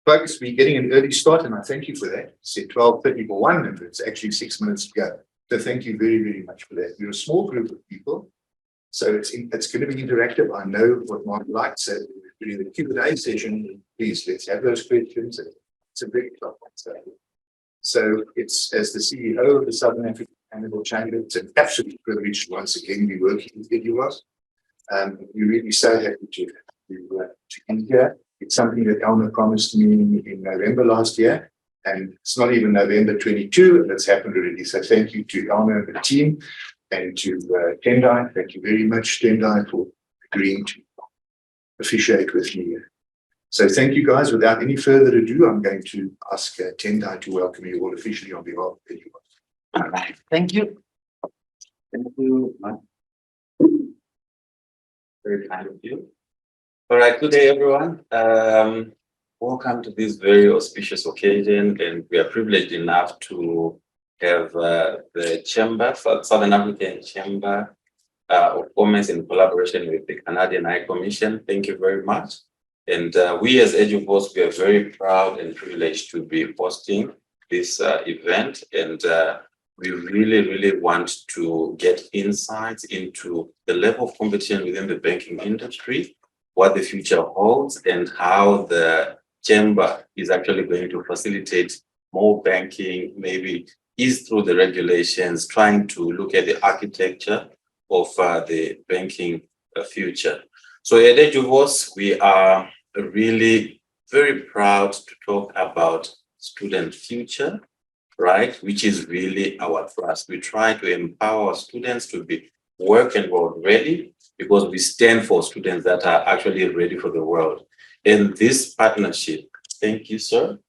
Folks, we're getting an early start, and I thank you for that. It's 12:30 for one, and it's actually 6 minutes to go. So thank you very, very much for that. You're a small group of people, so it's going to be interactive. I know what Mark likes. So during the Q&A session, please let's have those questions. It's a very tough one. So it's, as the CEO of the Southern African Animal Chamber, it's an absolute privilege to once again be working with you guys. We're really so happy to be here. It's something that Elmer promised me in November last year, and it's not even November 22, and it's happened already. So thank you to Elmer and the team, and to Tendai. Thank you very much, Tendai, for agreeing to officiate with me here. So thank you, guys. Without any further ado, I'm going to ask Tendai to welcome you all officially on behalf of everyone. All right. Thank you. Thank you. Very kind of you. All right. Good day, everyone. Welcome to this very auspicious occasion, and we are privileged enough to have the Chamber, Southern African Chamber of Commerce, in collaboration with the Canadian High Commission. Thank you very much. And we as EduVoice, we are very proud and privileged to be hosting this event. And we really want to get insights into the level of competition within the banking industry, what the future holds, and how the Chamber is actually going to facilitate more banking, maybe ease through the regulations, trying to look at the architecture of the banking future. So at EduVoice, we are really very proud to talk about student future, right? Which is really our thrust. We try to empower students to be work and world ready, because we stand for students that are actually ready for the world. And this partnership, thank you, sir.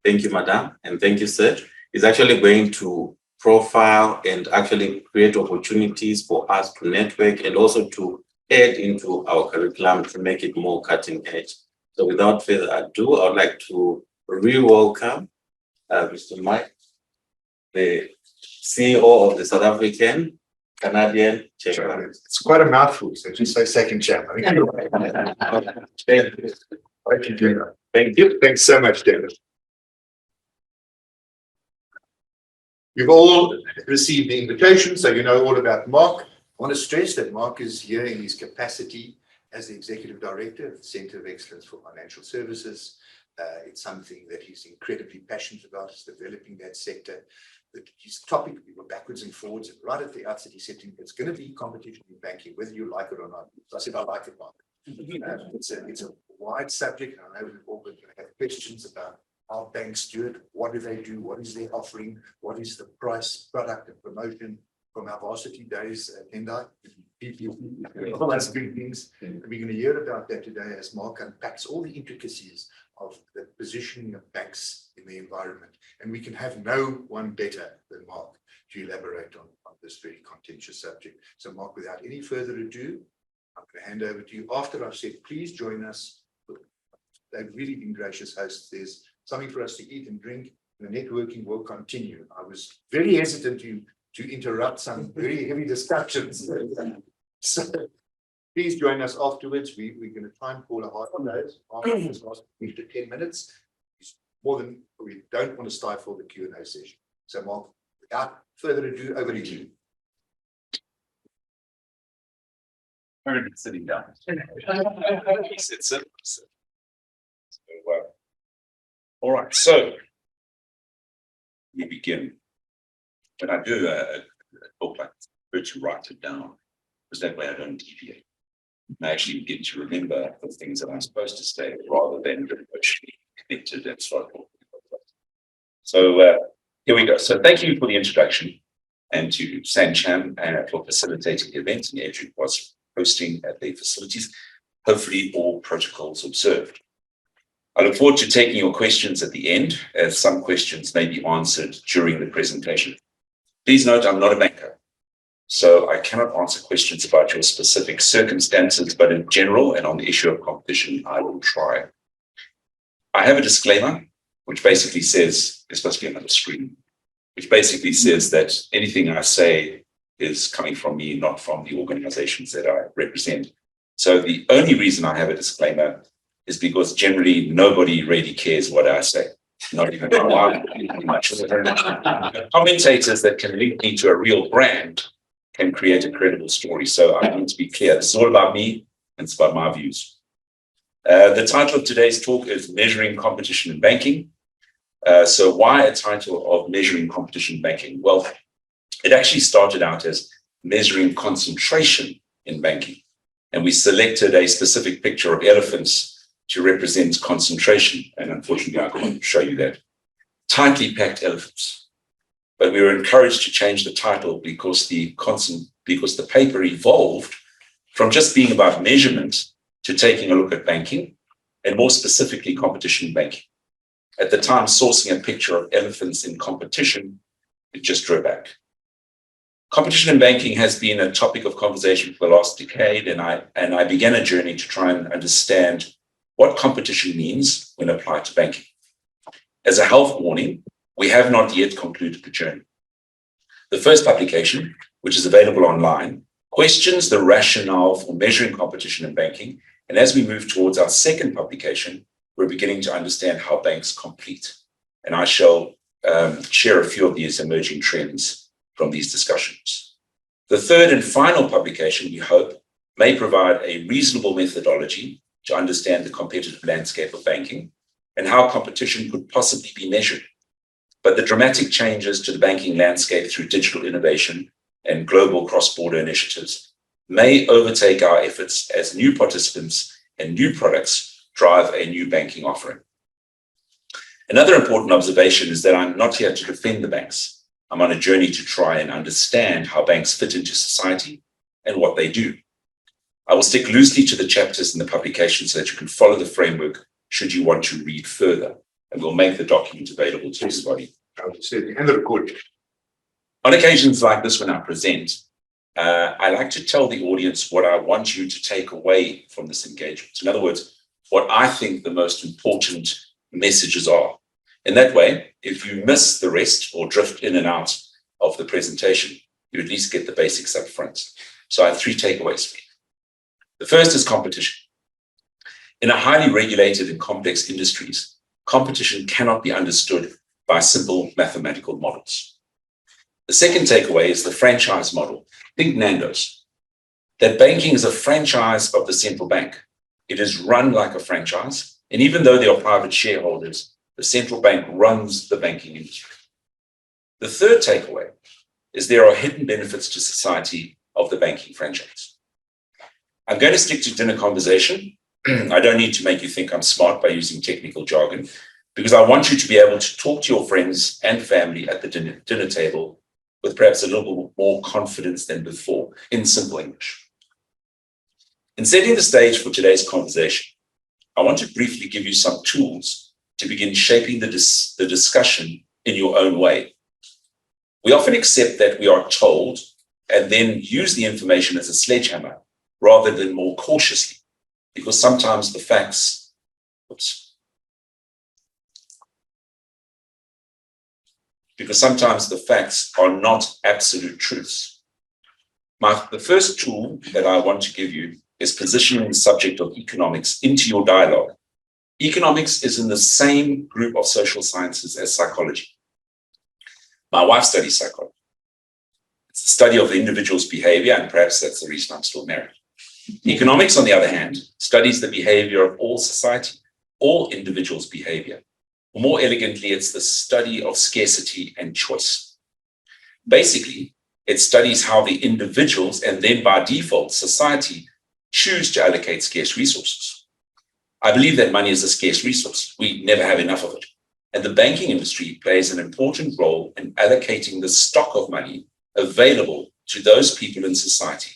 Thank you, madam. And thank you, sir, is actually going to profile and actually create opportunities for us to network and also to add into our curriculum to make it more cutting edge. So without further ado, I would like to re-welcome Mr. Mike, the CEO of the South African Canadian Chamber. It's quite a mouthful, so just say second chamber. Thank you. Thank you. Thanks so much, David. You've all received the invitation, so you know all about Mark. I want to stress that Mark is here in his capacity as the Executive Director of the Centre of Excellence for Financial Services. It's something that he's incredibly passionate about, is developing that sector. His topic, we were backwards and forwards, and right at the outset he said to me, it's going to be competition in banking, whether you like it or not. So I said, I like it, Mark. It's a wide subject, and I know we're all going to have questions about how banks do it, what do they do, what is their offering, what is the price, product, and promotion from our varsity days at Tendai, all those big things. And we're going to hear about that today as Mark unpacks all the intricacies of the positioning of banks in the environment. And we can have no one better than Mark to elaborate on this very contentious subject. So Mark, without any further ado, I'm going to hand over to you. After I've said, please join us. They've really been gracious hosts. There's something for us to eat and drink. The networking will continue. I was very hesitant to interrupt some very heavy discussions. So please join us afterwards. We're going to try and call a hard close after this last 10 minutes. It's more than, we don't want to stifle the Q&A session. So Mark, without further ado, over to you. Sitting down. Sit. All right, so we begin. When I do a talk like this, I prefer to write it down, because that way I don't deviate. And I actually begin to remember the things that I'm supposed to say, rather than emotionally connected and start talking about that. So here we go. So thank you for the introduction, and to Sancham for facilitating the event, and Andrew was hosting at the facilities. Hopefully all protocols observed. I look forward to taking your questions at the end, as some questions may be answered during the presentation. Please note, I'm not a banker, so I cannot answer questions about your specific circumstances, but in general and on the issue of competition, I will try. I have a disclaimer, which basically says, there's supposed to be another screen, which basically says that anything I say is coming from me, not from the organizations that I represent. So the only reason I have a disclaimer is because generally nobody really cares what I say. Not even my wife, much. The commentators that can link me to a real brand can create a credible story. So I need to be clear. This is all about me and it's about my views. The title of today's talk is Measuring Competition in Banking. So why a title of Measuring Competition in Banking? Well, it actually started out as measuring concentration in banking. And we selected a specific picture of elephants to represent concentration. And unfortunately, I can't show you that. Tightly packed elephants. But we were encouraged to change the title because the paper evolved from just being about measurement to taking a look at banking, and more specifically, competition in banking. At the time, sourcing a picture of elephants in competition, it just drew back. Competition in banking has been a topic of conversation for the last decade, and I began a journey to try and understand what competition means when applied to banking. As a health warning, we have not yet concluded the journey. The first publication, which is available online, questions the rationale for measuring competition in banking, and as we move towards our second publication, we're beginning to understand how banks compete. And I shall share a few of these emerging trends from these discussions. The third and final publication, we hope, may provide a reasonable methodology to understand the competitive landscape of banking and how competition could possibly be measured. But the dramatic changes to the banking landscape through digital innovation and global cross-border initiatives may overtake our efforts as new participants and new products drive a new banking offering. Another important observation is that I'm not here to defend the banks. I'm on a journey to try and understand how banks fit into society and what they do. I will stick loosely to the chapters in the publication so that you can follow the framework should you want to read further, and we'll make the document available to everybody. And the recording. On occasions like this, when I present, I like to tell the audience what I want you to take away from this engagement. In other words, what I think the most important messages are. In that way, if you miss the rest or drift in and out of the presentation, you at least get the basics up front. So I have three takeaways for you. The first is competition. In a highly regulated and complex industries, competition cannot be understood by simple mathematical models. The second takeaway is the franchise model. Think Nando's. That banking is a franchise of the central bank. It is run like a franchise, and even though there are private shareholders, the central bank runs the banking industry. The third takeaway is there are hidden benefits to society of the banking franchise. I'm going to stick to dinner conversation. I don't need to make you think I'm smart by using technical jargon, because I want you to be able to talk to your friends and family at the dinner table with perhaps a little more confidence than before, in simple English. In setting the stage for today's conversation, I want to briefly give you some tools to begin shaping the discussion in your own way. We often accept that we are told and then use the information as a sledgehammer rather than more cautiously, because sometimes the facts, are not absolute truths. The first tool that I want to give you is positioning the subject of economics into your dialogue. Economics is in the same group of social sciences as psychology. My wife studies psychology. It's the study of the individual's behavior, and perhaps that's the reason I'm still married. Economics, on the other hand, studies the behavior of all society, all individuals' behavior. More elegantly, it's the study of scarcity and choice. Basically, it studies how the individuals, and then by default, society, choose to allocate scarce resources. I believe that money is a scarce resource. We never have enough of it. And the banking industry plays an important role in allocating the stock of money available to those people in society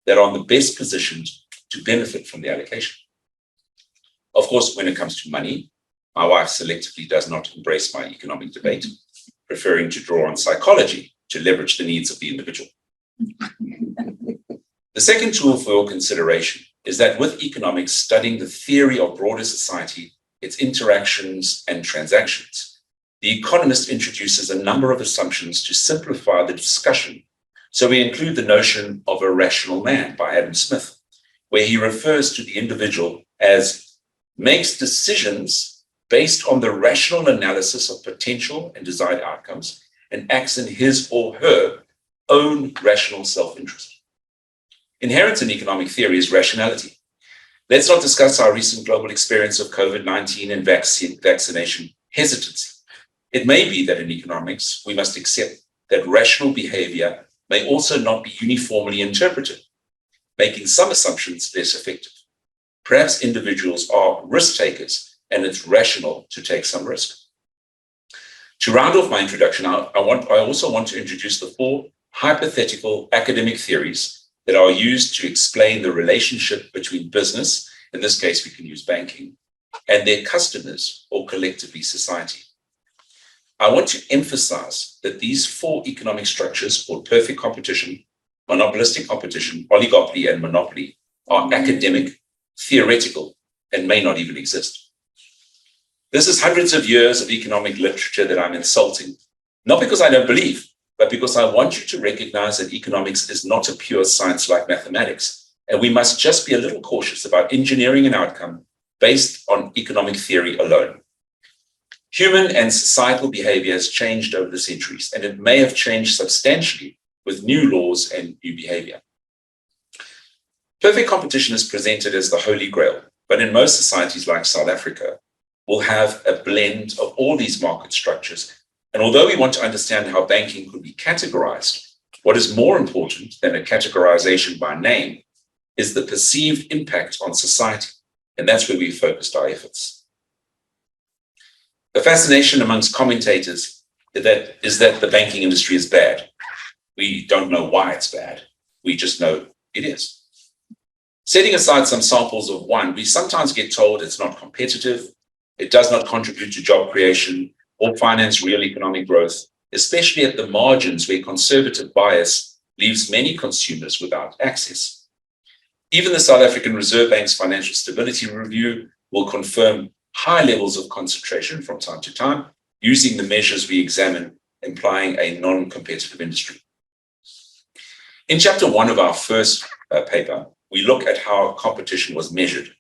that are in the best positioned to benefit from the allocation. Of course, when it comes to money, my wife selectively does not embrace my economic debate, preferring to draw on psychology to leverage the needs of the individual. The second tool for your consideration is that with economics studying the theory of broader society, its interactions and transactions, the economist introduces a number of assumptions to simplify the discussion. So we include the notion of a rational man by Adam Smith, where he refers to the individual as makes decisions based on the rational analysis of potential and desired outcomes, and acts in his or her own rational self-interest. Inherent in economic theory is rationality. Let's not discuss our recent global experience of COVID-19 and vaccination hesitancy. It may be that in economics, we must accept that rational behavior may also not be uniformly interpreted, making some assumptions less effective. Perhaps individuals are risk takers, and it's rational to take some risk. To round off my introduction, I also want to introduce the 4 hypothetical academic theories that are used to explain the relationship between business, in this case we can use banking, and their customers, or collectively society. I want to emphasize that these 4 economic structures, called perfect competition, monopolistic competition, oligopoly, and monopoly, are academic, theoretical, and may not even exist. This is hundreds of years of economic literature that I'm insulting, not because I don't believe, but because I want you to recognize that economics is not a pure science like mathematics, and we must just be a little cautious about engineering an outcome based on economic theory alone. Human and societal behavior has changed over the centuries, and it may have changed substantially with new laws and new behavior. Perfect competition is presented as the holy grail, but in most societies like South Africa, we'll have a blend of all these market structures. And although we want to understand how banking could be categorized, what is more important than a categorization by name is the perceived impact on society. And that's where we focused our efforts. The fascination amongst commentators is that the banking industry is bad. We don't know why it's bad. We just know it is. Setting aside some samples of one, we sometimes get told it's not competitive, it does not contribute to job creation or finance real economic growth, especially at the margins where conservative bias leaves many consumers without access. Even the South African Reserve Bank's Financial Stability Review will confirm high levels of concentration from time to time, using the measures we examine, implying a non-competitive industry. In chapter 1 of our first paper, we look at how competition was measured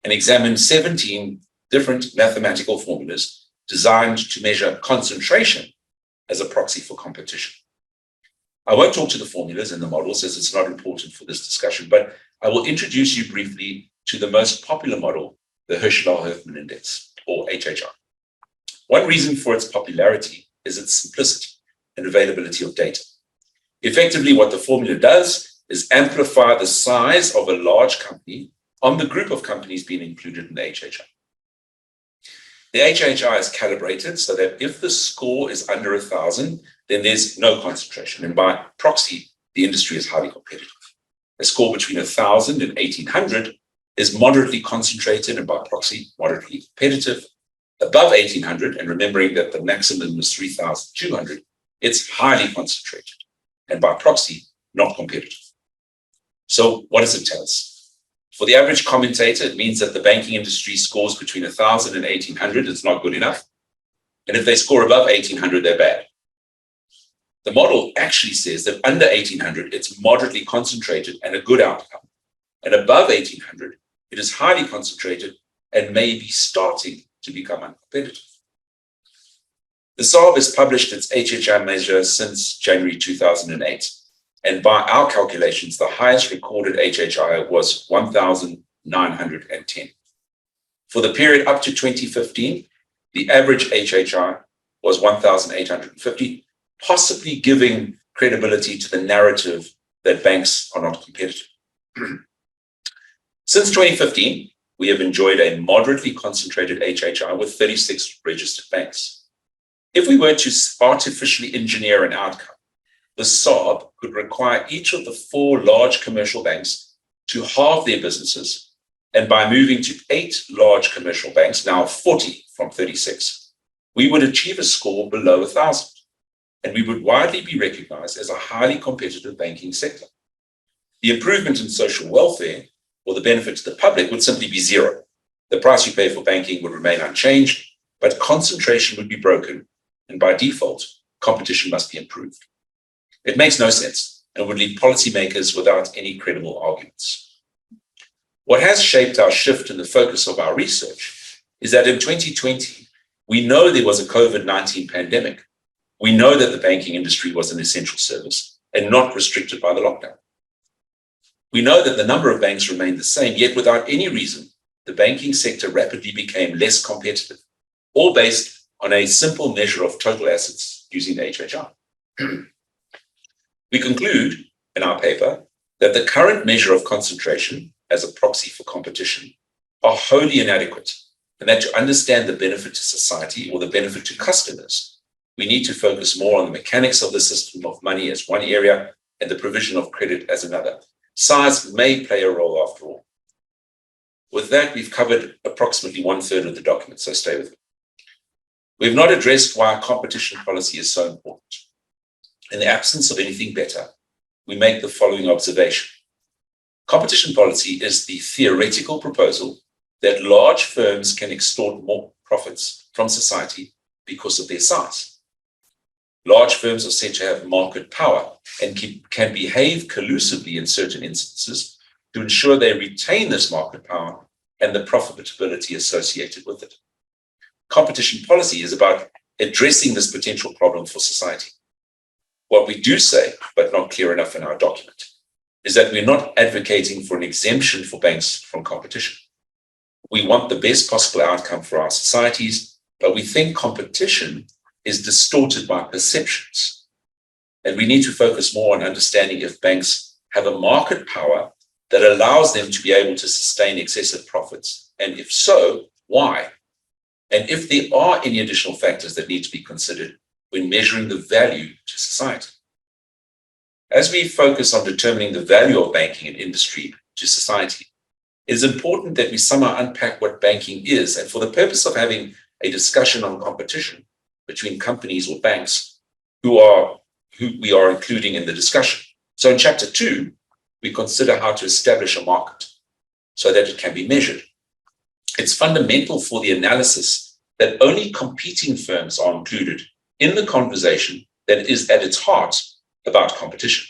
and examine 17 different mathematical formulas designed to measure concentration as a proxy for competition. I won't talk to the formulas and the models as it's not important for this discussion, but I will introduce you briefly to the most popular model, the Hirschfeld-Huffman Index, or HHI. One reason for its popularity is its simplicity and availability of data. Effectively, what the formula does is amplify the size of a large company on the group of companies being included in the HHI. The HHI is calibrated so that if the score is under 1,000, then there's no concentration. And by proxy, the industry is highly competitive. A score between 1,000 and 1,800 is moderately concentrated and by proxy, moderately competitive. Above 1,800, and remembering that the maximum is 3,200, it's highly concentrated and by proxy, not competitive. So what does it tell us? For the average commentator, it means that the banking industry scores between 1,000 and 1,800. It's not good enough. And if they score above 1,800, they're bad. The model actually says that under 1,800, it's moderately concentrated and a good outcome. And above 1,800, it is highly concentrated and may be starting to become uncompetitive. The SARB has published its HHI measure since January 2008. And by our calculations, the highest recorded HHI was 1,910. For the period up to 2015, the average HHI was 1,850, possibly giving credibility to the narrative that banks are not competitive. Since 2015, we have enjoyed a moderately concentrated HHI with 36 registered banks. If we were to artificially engineer an outcome, the SARB could require each of the 4 large commercial banks to halve their businesses, and by moving to 8 large commercial banks, now 40 from 36, we would achieve a score below 1,000, and we would widely be recognized as a highly competitive banking sector. The improvement in social welfare or the benefit to the public would simply be zero. The price you pay for banking would remain unchanged, but concentration would be broken, and by default, competition must be improved. It makes no sense and would leave policymakers without any credible arguments. What has shaped our shift in the focus of our research is that in 2020, we know there was a COVID-19 pandemic. We know that the banking industry was an essential service and not restricted by the lockdown. We know that the number of banks remained the same, yet without any reason, the banking sector rapidly became less competitive, all based on a simple measure of total assets using the HHR. We conclude in our paper that the current measure of concentration as a proxy for competition are wholly inadequate, and that to understand the benefit to society or the benefit to customers, we need to focus more on the mechanics of the system of money as one area and the provision of credit as another. Size may play a role after all. With that, we've covered approximately 1/3 of the document, so stay with me. We've not addressed why competition policy is so important. In the absence of anything better, we make the following observation. Competition policy is the theoretical proposal that large firms can extort more profits from society because of their size. Large firms are said to have market power and can behave collusively in certain instances to ensure they retain this market power and the profitability associated with it. Competition policy is about addressing this potential problem for society. What we do say, but not clear enough in our document, is that we're not advocating for an exemption for banks from competition. We want the best possible outcome for our societies, but we think competition is distorted by perceptions. And we need to focus more on understanding if banks have a market power that allows them to be able to sustain excessive profits, and if so, why? And if there are any additional factors that need to be considered when measuring the value to society. As we focus on determining the value of banking and industry to society, it is important that we somehow unpack what banking is, and for the purpose of having a discussion on competition between companies or banks who we are including in the discussion. So in chapter 2, we consider how to establish a market so that it can be measured. It's fundamental for the analysis that only competing firms are included in the conversation that is at its heart about competition.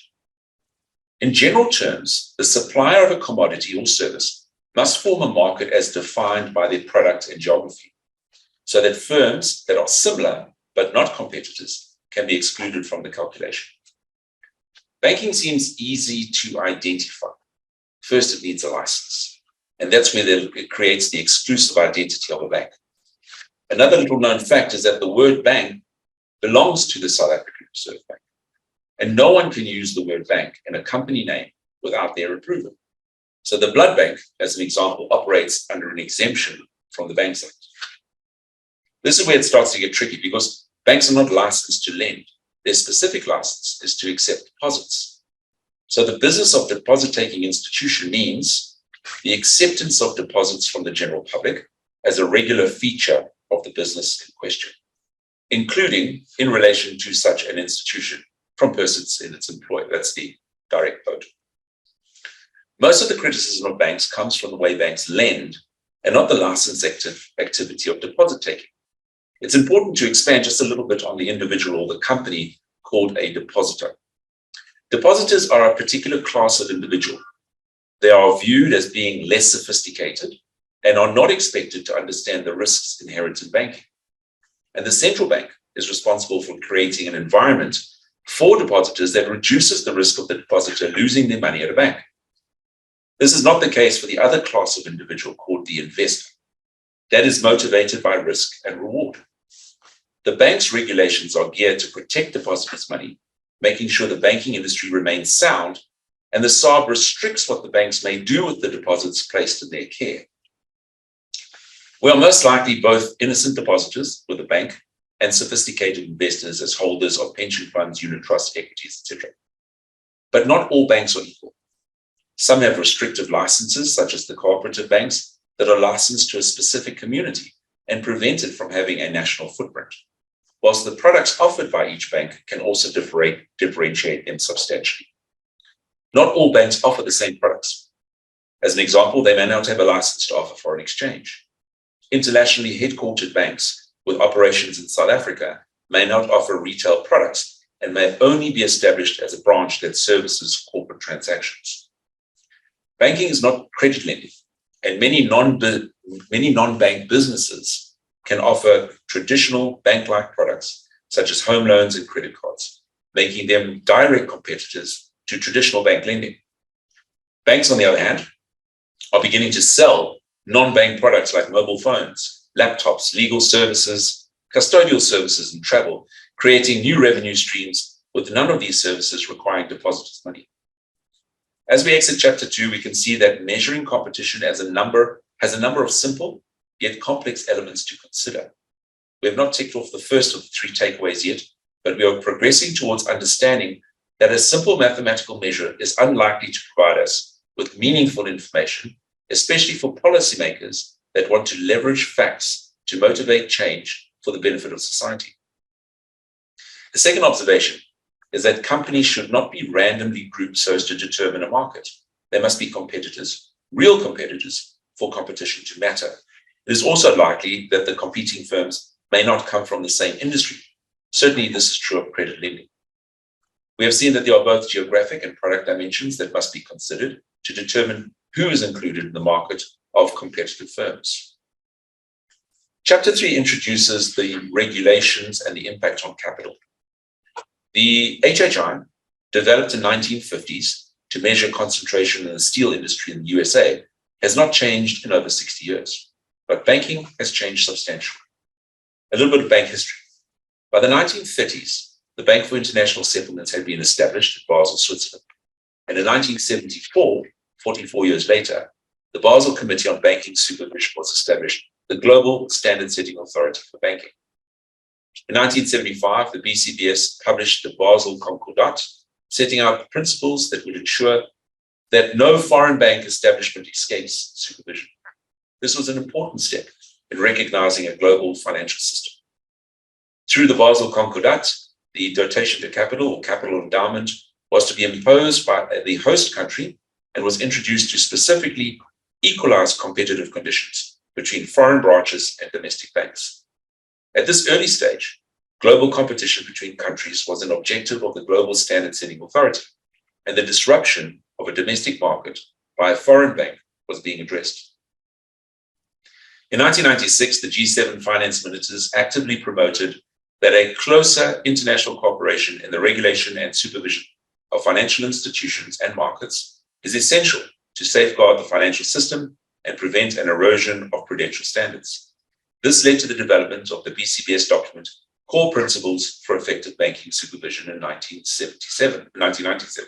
In general terms, the supplier of a commodity or service must form a market as defined by their product and geography, so that firms that are similar but not competitors can be excluded from the calculation. Banking seems easy to identify. First, it needs a license, and that's where it creates the exclusive identity of a bank. Another little known fact is that the word bank belongs to the South African Reserve Bank, and no one can use the word bank in a company name without their approval. So the Blood Bank, as an example, operates under an exemption from the Banks Act. This is where it starts to get tricky because banks are not licensed to lend. Their specific license is to accept deposits. So the business of deposit-taking institution means the acceptance of deposits from the general public as a regular feature of the business in question, including in relation to such an institution from persons in its employ. That's the direct quote. Most of the criticism of banks comes from the way banks lend and not the license activity of deposit taking. It's important to expand just a little bit on the individual or the company called a depositor. Depositors are a particular class of individual. They are viewed as being less sophisticated and are not expected to understand the risks inherent in banking. And the central bank is responsible for creating an environment for depositors that reduces the risk of the depositor losing their money at a bank. This is not the case for the other class of individual called the investor. That is motivated by risk and reward. The bank's regulations are geared to protect depositors' money, making sure the banking industry remains sound, and the SARB restricts what the banks may do with the deposits placed in their care. We are most likely both innocent depositors with the bank and sophisticated investors as holders of pension funds, unit trusts, equities, etc. But not all banks are equal. Some have restrictive licenses, such as the cooperative banks, that are licensed to a specific community and prevented from having a national footprint, whilst the products offered by each bank can also differentiate them substantially. Not all banks offer the same products. As an example, they may not have a license to offer foreign exchange. Internationally headquartered banks with operations in South Africa may not offer retail products and may only be established as a branch that services corporate transactions. Banking is not credit lending. and many non-bank businesses can offer traditional bank-like products such as home loans and credit cards, making them direct competitors to traditional bank lending. Banks, on the other hand, are beginning to sell non-bank products like mobile phones, laptops, legal services, custodial services, and travel, creating new revenue streams with none of these services requiring depositors' money. As we exit chapter 2, we can see that measuring competition has a number of simple yet complex elements to consider. We have not ticked off the first of the 3 takeaways yet, but we are progressing towards understanding that a simple mathematical measure is unlikely to provide us with meaningful information, especially for policymakers that want to leverage facts to motivate change for the benefit of society. The second observation is that companies should not be randomly grouped so as to determine a market. They must be competitors, real competitors, for competition to matter. It is also likely that the competing firms may not come from the same industry. Certainly, this is true of credit lending. We have seen that there are both geographic and product dimensions that must be considered to determine who is included in the market of competitive firms. Chapter 3 introduces the regulations and the impact on capital. The HHI, developed in the 1950s to measure concentration in the steel industry in the USA, has not changed in over 60 years, but banking has changed substantially. A little bit of bank history. By the 1930s, the Bank for International Settlements had been established at Basel, Switzerland. And in 1974, 44 years later, the Basel Committee on Banking Supervision was established, the global standard setting authority for banking. In 1975, the BCBS published the Basel Concordat, setting out principles that would ensure that no foreign bank establishment escapes supervision. This was an important step in recognizing a global financial system. Through the Basel Concordat, the dotation to capital or capital endowment was to be imposed by the host country and was introduced to specifically equalize competitive conditions between foreign branches and domestic banks. At this early stage, global competition between countries was an objective of the global standard setting authority, and the disruption of a domestic market by a foreign bank was being addressed. In 1996, the G7 finance ministers actively promoted that a closer international cooperation in the regulation and supervision of financial institutions and markets is essential to safeguard the financial system and prevent an erosion of prudential standards. This led to the development of the BCBS document, Core Principles for Effective Banking Supervision in 1997.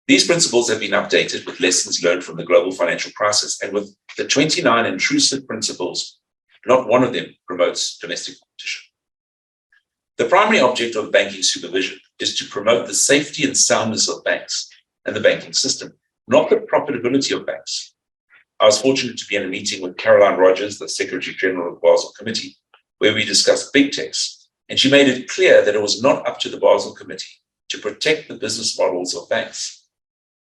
These principles have been updated with lessons learned from the global financial crisis, and with the 29 intrusive principles, not one of them promotes domestic competition. The primary object of banking supervision is to promote the safety and soundness of banks and the banking system, not the profitability of banks. I was fortunate to be in a meeting with Caroline Rogers, the Secretary General of the Basel Committee, where we discussed big techs, and she made it clear that it was not up to the Basel Committee to protect the business models of banks.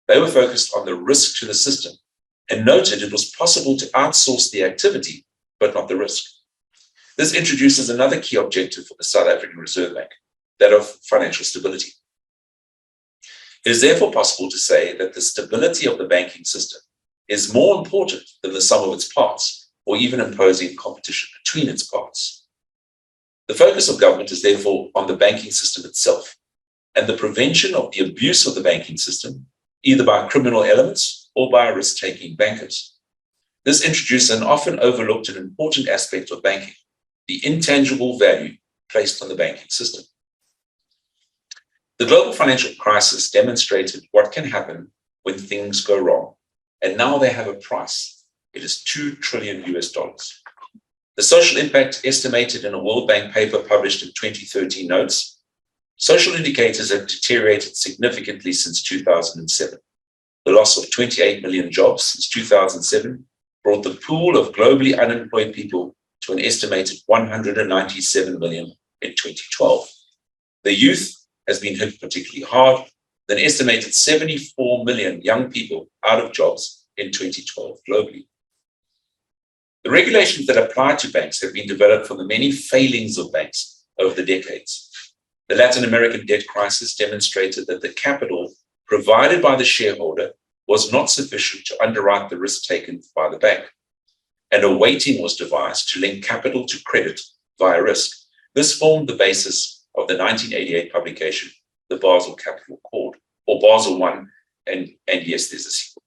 They were focused on the risk to the system and noted it was possible to outsource the activity, but not the risk. This introduces another key objective for the South African Reserve Bank, that of financial stability. It is therefore possible to say that the stability of the banking system is more important than the sum of its parts, or even imposing competition between its parts. The focus of government is therefore on the banking system itself and the prevention of the abuse of the banking system, either by criminal elements or by risk-taking bankers. This introduces an often overlooked and important aspect of banking, the intangible value placed on the banking system. The global financial crisis demonstrated what can happen when things go wrong, and now they have a price. It is $2 trillion. The social impact estimated in a World Bank paper published in 2013 notes, social indicators have deteriorated significantly since 2007. The loss of 28 million jobs since 2007 brought the pool of globally unemployed people to an estimated 197 million in 2012. The youth has been hit particularly hard, with an estimated 74 million young people out of jobs in 2012 globally. The regulations that apply to banks have been developed from the many failings of banks over the decades. The Latin American debt crisis demonstrated that the capital provided by the shareholder was not sufficient to underwrite the risk taken by the bank, and a weighting was devised to link capital to credit via risk. This formed the basis of the 1988 publication, the Basel Capital Code, or Basel I, and yes, there's a sequel.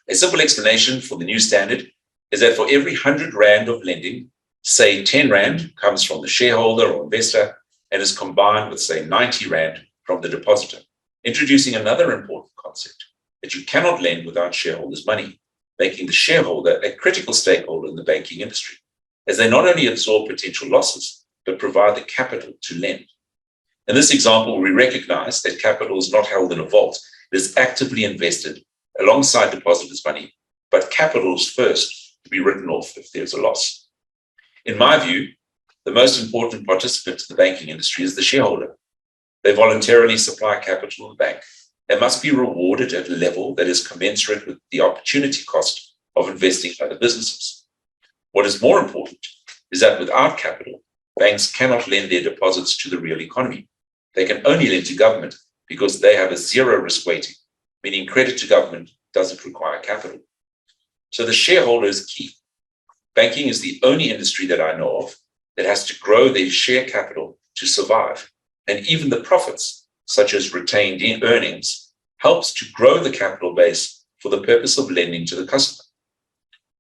A simple explanation for the new standard is that for every 100 Rand of lending, say 10 Rand comes from the shareholder or investor and is combined with, say, 90 Rand from the depositor, introducing another important concept, that you cannot lend without shareholders' money, making the shareholder a critical stakeholder in the banking industry, as they not only absorb potential losses, but provide the capital to lend. In this example, we recognize that capital is not held in a vault. It is actively invested alongside depositors' money, but capital is first to be written off if there's a loss. In my view, the most important participant in the banking industry is the shareholder. They voluntarily supply capital to the bank. They must be rewarded at a level that is commensurate with the opportunity cost of investing in other businesses. What is more important is that without capital, banks cannot lend their deposits to the real economy. They can only lend to government because they have a zero risk weighting, meaning credit to government doesn't require capital. So the shareholder is key. Banking is the only industry that I know of that has to grow their share capital to survive. And even the profits, such as retained earnings, helps to grow the capital base for the purpose of lending to the customer.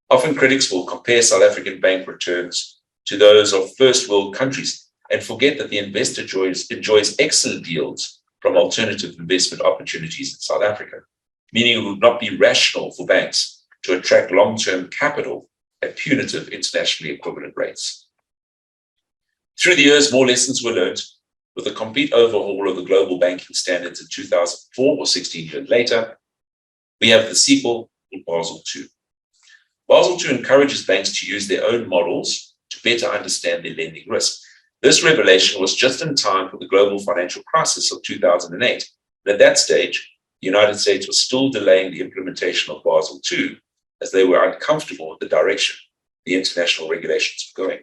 Often critics will compare South African bank returns to those of first world countries and forget that the investor enjoys excellent yields from alternative investment opportunities in South Africa, meaning it would not be rational for banks to attract long-term capital at punitive internationally equivalent rates. Through the years, more lessons were learned. With a complete overhaul of the global banking standards in 2004 or 16 years later, we have the sequel in Basel II. Basel II encourages banks to use their own models to better understand their lending risk. This revelation was just in time for the global financial crisis of 2008. And at that stage, the United States was still delaying the implementation of Basel II as they were uncomfortable with the direction the international regulations were going.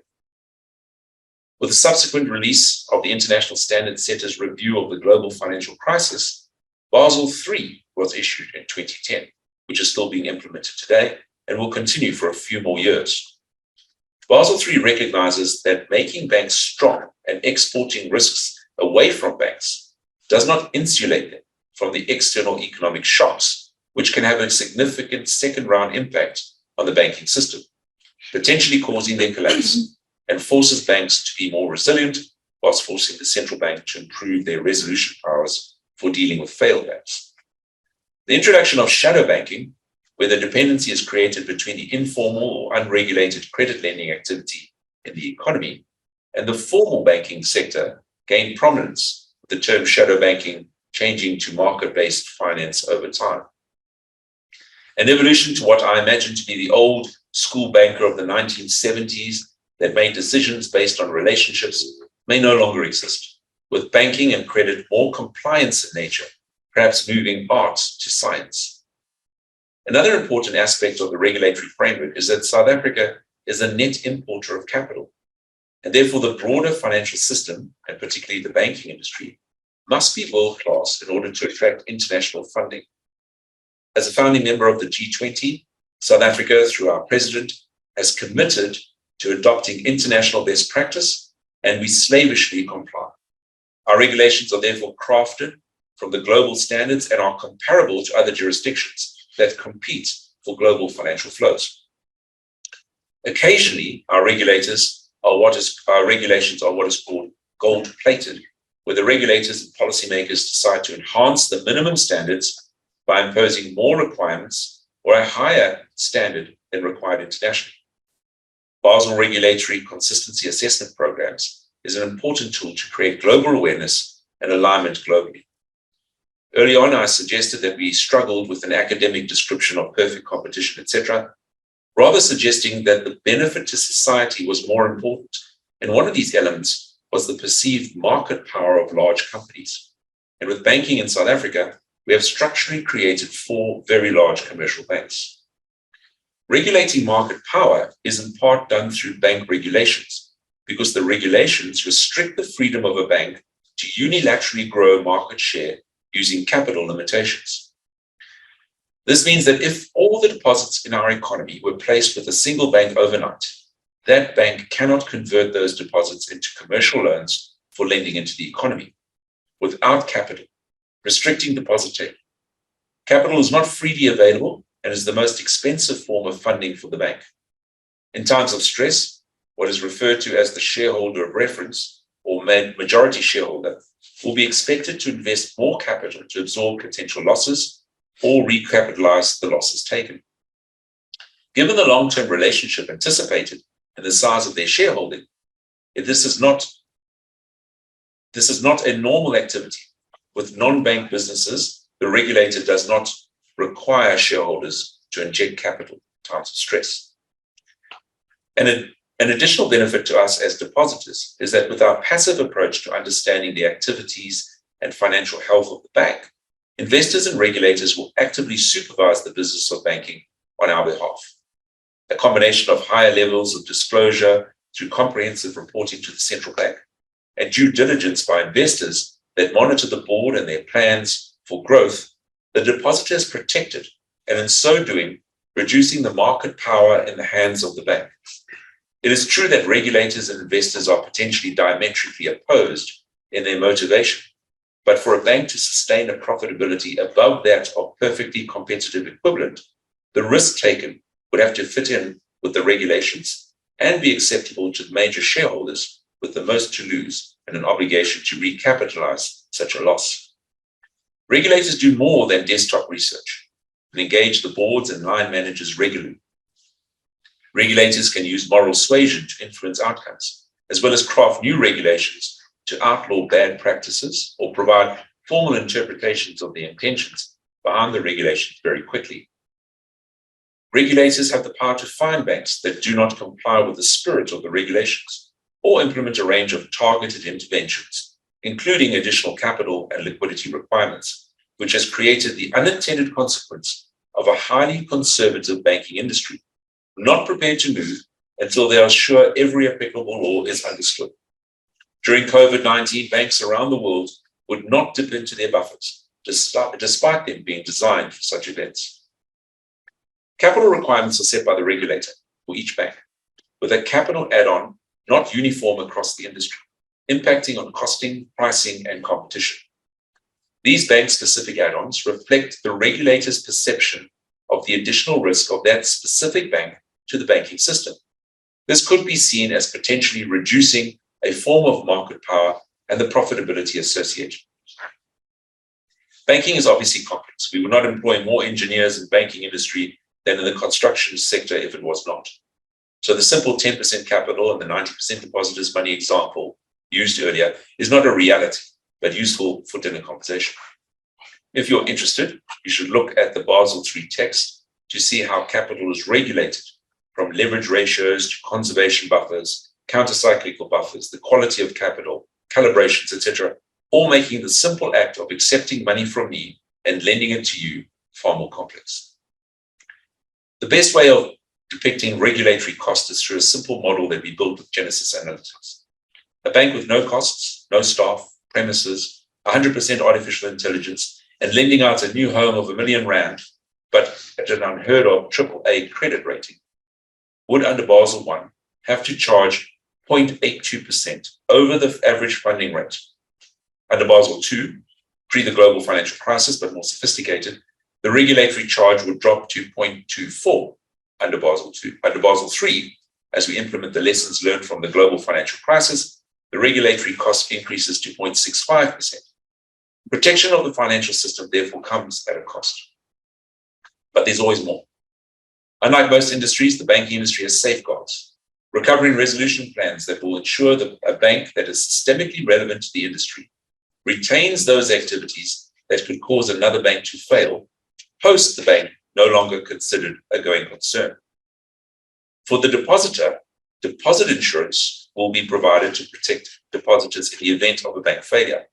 With the subsequent release of the International Standard Setters Review of the Global Financial Crisis, Basel III was issued in 2010, which is still being implemented today and will continue for a few more years. Basel III recognizes that making banks strong and exporting risks away from banks does not insulate them from the external economic shocks, which can have a significant second-round impact on the banking system, potentially causing their collapse, and forces banks to be more resilient, whilst forcing the central bank to improve their resolution powers for dealing with failed banks. The introduction of shadow banking, where the dependency is created between the informal or unregulated credit lending activity in the economy and the formal banking sector, gained prominence, with the term shadow banking changing to market-based finance over time. An evolution to what I imagine to be the old school banker of the 1970s that made decisions based on relationships may no longer exist, with banking and credit more compliance in nature, perhaps moving art to science. Another important aspect of the regulatory framework is that South Africa is a net importer of capital, and therefore the broader financial system, and particularly the banking industry, must be world-class in order to attract international funding. As a founding member of the G20, South Africa, through our president, has committed to adopting international best practice, and we slavishly comply. Our regulations are therefore crafted from the global standards and are comparable to other jurisdictions that compete for global financial flows. Occasionally, our regulations are what is called gold-plated, where the regulators and policymakers decide to enhance the minimum standards by imposing more requirements or a higher standard than required internationally. Basel Regulatory Consistency Assessment Programs is an important tool to create global awareness and alignment globally. Early on, I suggested that we struggled with an academic description of perfect competition, etc., rather suggesting that the benefit to society was more important. And one of these elements was the perceived market power of large companies. And with banking in South Africa, we have structurally created 4 very large commercial banks. Regulating market power is in part done through bank regulations, because the regulations restrict the freedom of a bank to unilaterally grow market share using capital limitations. This means that if all the deposits in our economy were placed with a single bank overnight, that bank cannot convert those deposits into commercial loans for lending into the economy without capital, restricting deposit taking. Capital is not freely available and is the most expensive form of funding for the bank. In times of stress, what is referred to as the shareholder of reference or majority shareholder will be expected to invest more capital to absorb potential losses or recapitalize the losses taken. Given the long-term relationship anticipated and the size of their shareholding, this is not a normal activity. With non-bank businesses, the regulator does not require shareholders to inject capital in times of stress. And an additional benefit to us as depositors is that with our passive approach to understanding the activities and financial health of the bank, investors and regulators will actively supervise the business of banking on our behalf. A combination of higher levels of disclosure through comprehensive reporting to the central bank and due diligence by investors that monitor the board and their plans for growth, the depositor is protected, and in so doing, reducing the market power in the hands of the bank. It is true that regulators and investors are potentially diametrically opposed in their motivation, but for a bank to sustain a profitability above that of perfectly competitive equivalent, the risk taken would have to fit in with the regulations and be acceptable to the major shareholders with the most to lose and an obligation to recapitalize such a loss. Regulators do more than desktop research and engage the boards and line managers regularly. Regulators can use moral suasion to influence outcomes, as well as craft new regulations to outlaw bad practices or provide formal interpretations of the intentions behind the regulations very quickly. Regulators have the power to fine banks that do not comply with the spirit of the regulations or implement a range of targeted interventions, including additional capital and liquidity requirements, which has created the unintended consequence of a highly conservative banking industry, not prepared to move until they are sure every applicable law is understood. During COVID-19, banks around the world would not dip into their buffers, despite them being designed for such events. Capital requirements are set by the regulator for each bank, with a capital add-on not uniform across the industry, impacting on costing, pricing, and competition. These bank-specific add-ons reflect the regulator's perception of the additional risk of that specific bank to the banking system. This could be seen as potentially reducing a form of market power and the profitability associated. Banking is obviously complex. We would not employ more engineers in the banking industry than in the construction sector if it was not. So the simple 10% capital and the 90% depositors' money example used earlier is not a reality, but useful for dinner conversation. If you're interested, you should look at the Basel III text to see how capital is regulated, from leverage ratios to conservation buffers, countercyclical buffers, the quality of capital, calibrations, etc., all making the simple act of accepting money from me and lending it to you far more complex. The best way of depicting regulatory cost is through a simple model that we built with Genesis Analytics. A bank with no costs, no staff, premises, 100% artificial intelligence, and lending out a new home of R1 million, but at an unheard of AAA credit rating, would under Basel I have to charge 0.82% over the average funding rate. Under Basel II, pre the global financial crisis, but more sophisticated, the regulatory charge would drop to 0.24 under Basel II. Under Basel III, as we implement the lessons learned from the global financial crisis, the regulatory cost increases to 0.65%. Protection of the financial system therefore comes at a cost. But there's always more. Unlike most industries, the banking industry has safeguards, recovery and resolution plans that will ensure that a bank that is systemically relevant to the industry retains those activities that could cause another bank to fail, post the bank no longer considered a going concern. For the depositor, deposit insurance will be provided to protect depositors in the event of a bank failure.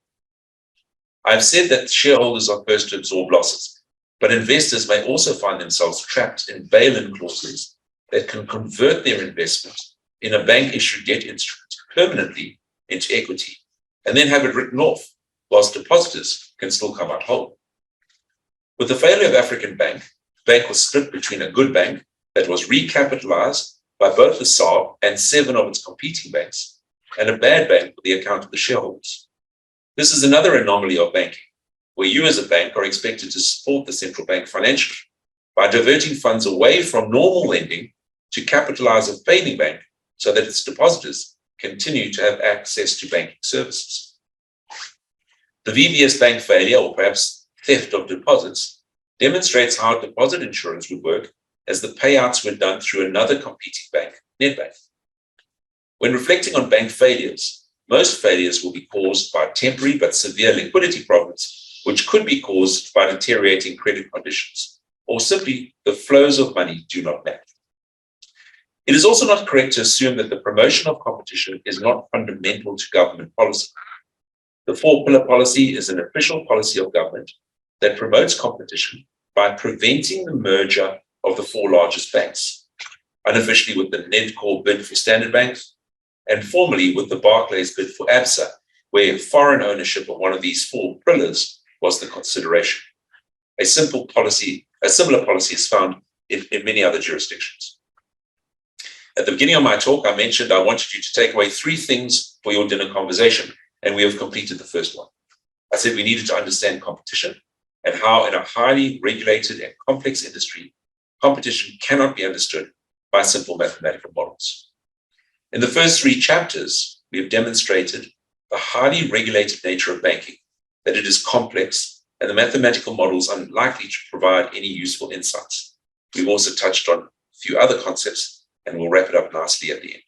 I've said that shareholders are first to absorb losses, but investors may also find themselves trapped in bail-in clauses that can convert their investment in a bank-issued debt instrument permanently into equity and then have it written off, whilst depositors can still come out whole. With the failure of African Bank, bank was split between a good bank that was recapitalized by both the SARB and 7 of its competing banks, and a bad bank for the account of the shareholders. This is another anomaly of banking, where you as a bank are expected to support the central bank financially by diverting funds away from normal lending to capitalize a failing bank so that its depositors continue to have access to banking services. The VBS bank failure, or perhaps theft of deposits, demonstrates how deposit insurance would work as the payouts were done through another competing bank, Nedbank. When reflecting on bank failures, most failures will be caused by temporary but severe liquidity problems, which could be caused by deteriorating credit conditions, or simply the flows of money do not match. It is also not correct to assume that the promotion of competition is not fundamental to government policy. The 4-pillar policy is an official policy of government that promotes competition by preventing the merger of the 4 largest banks, unofficially with the Nedcor bid for Standard Bank, and formally with the Barclays bid for ABSA, where foreign ownership of one of these 4 pillars was the consideration. A similar policy is found in many other jurisdictions. At the beginning of my talk, I mentioned I wanted you to take away 3 things for your dinner conversation, and we have completed the first one. I said we needed to understand competition and how in a highly regulated and complex industry, competition cannot be understood by simple mathematical models. In the first 3 chapters, we have demonstrated the highly regulated nature of banking, that it is complex, and the mathematical models are unlikely to provide any useful insights. We've also touched on a few other concepts, and we'll wrap it up nicely at the end.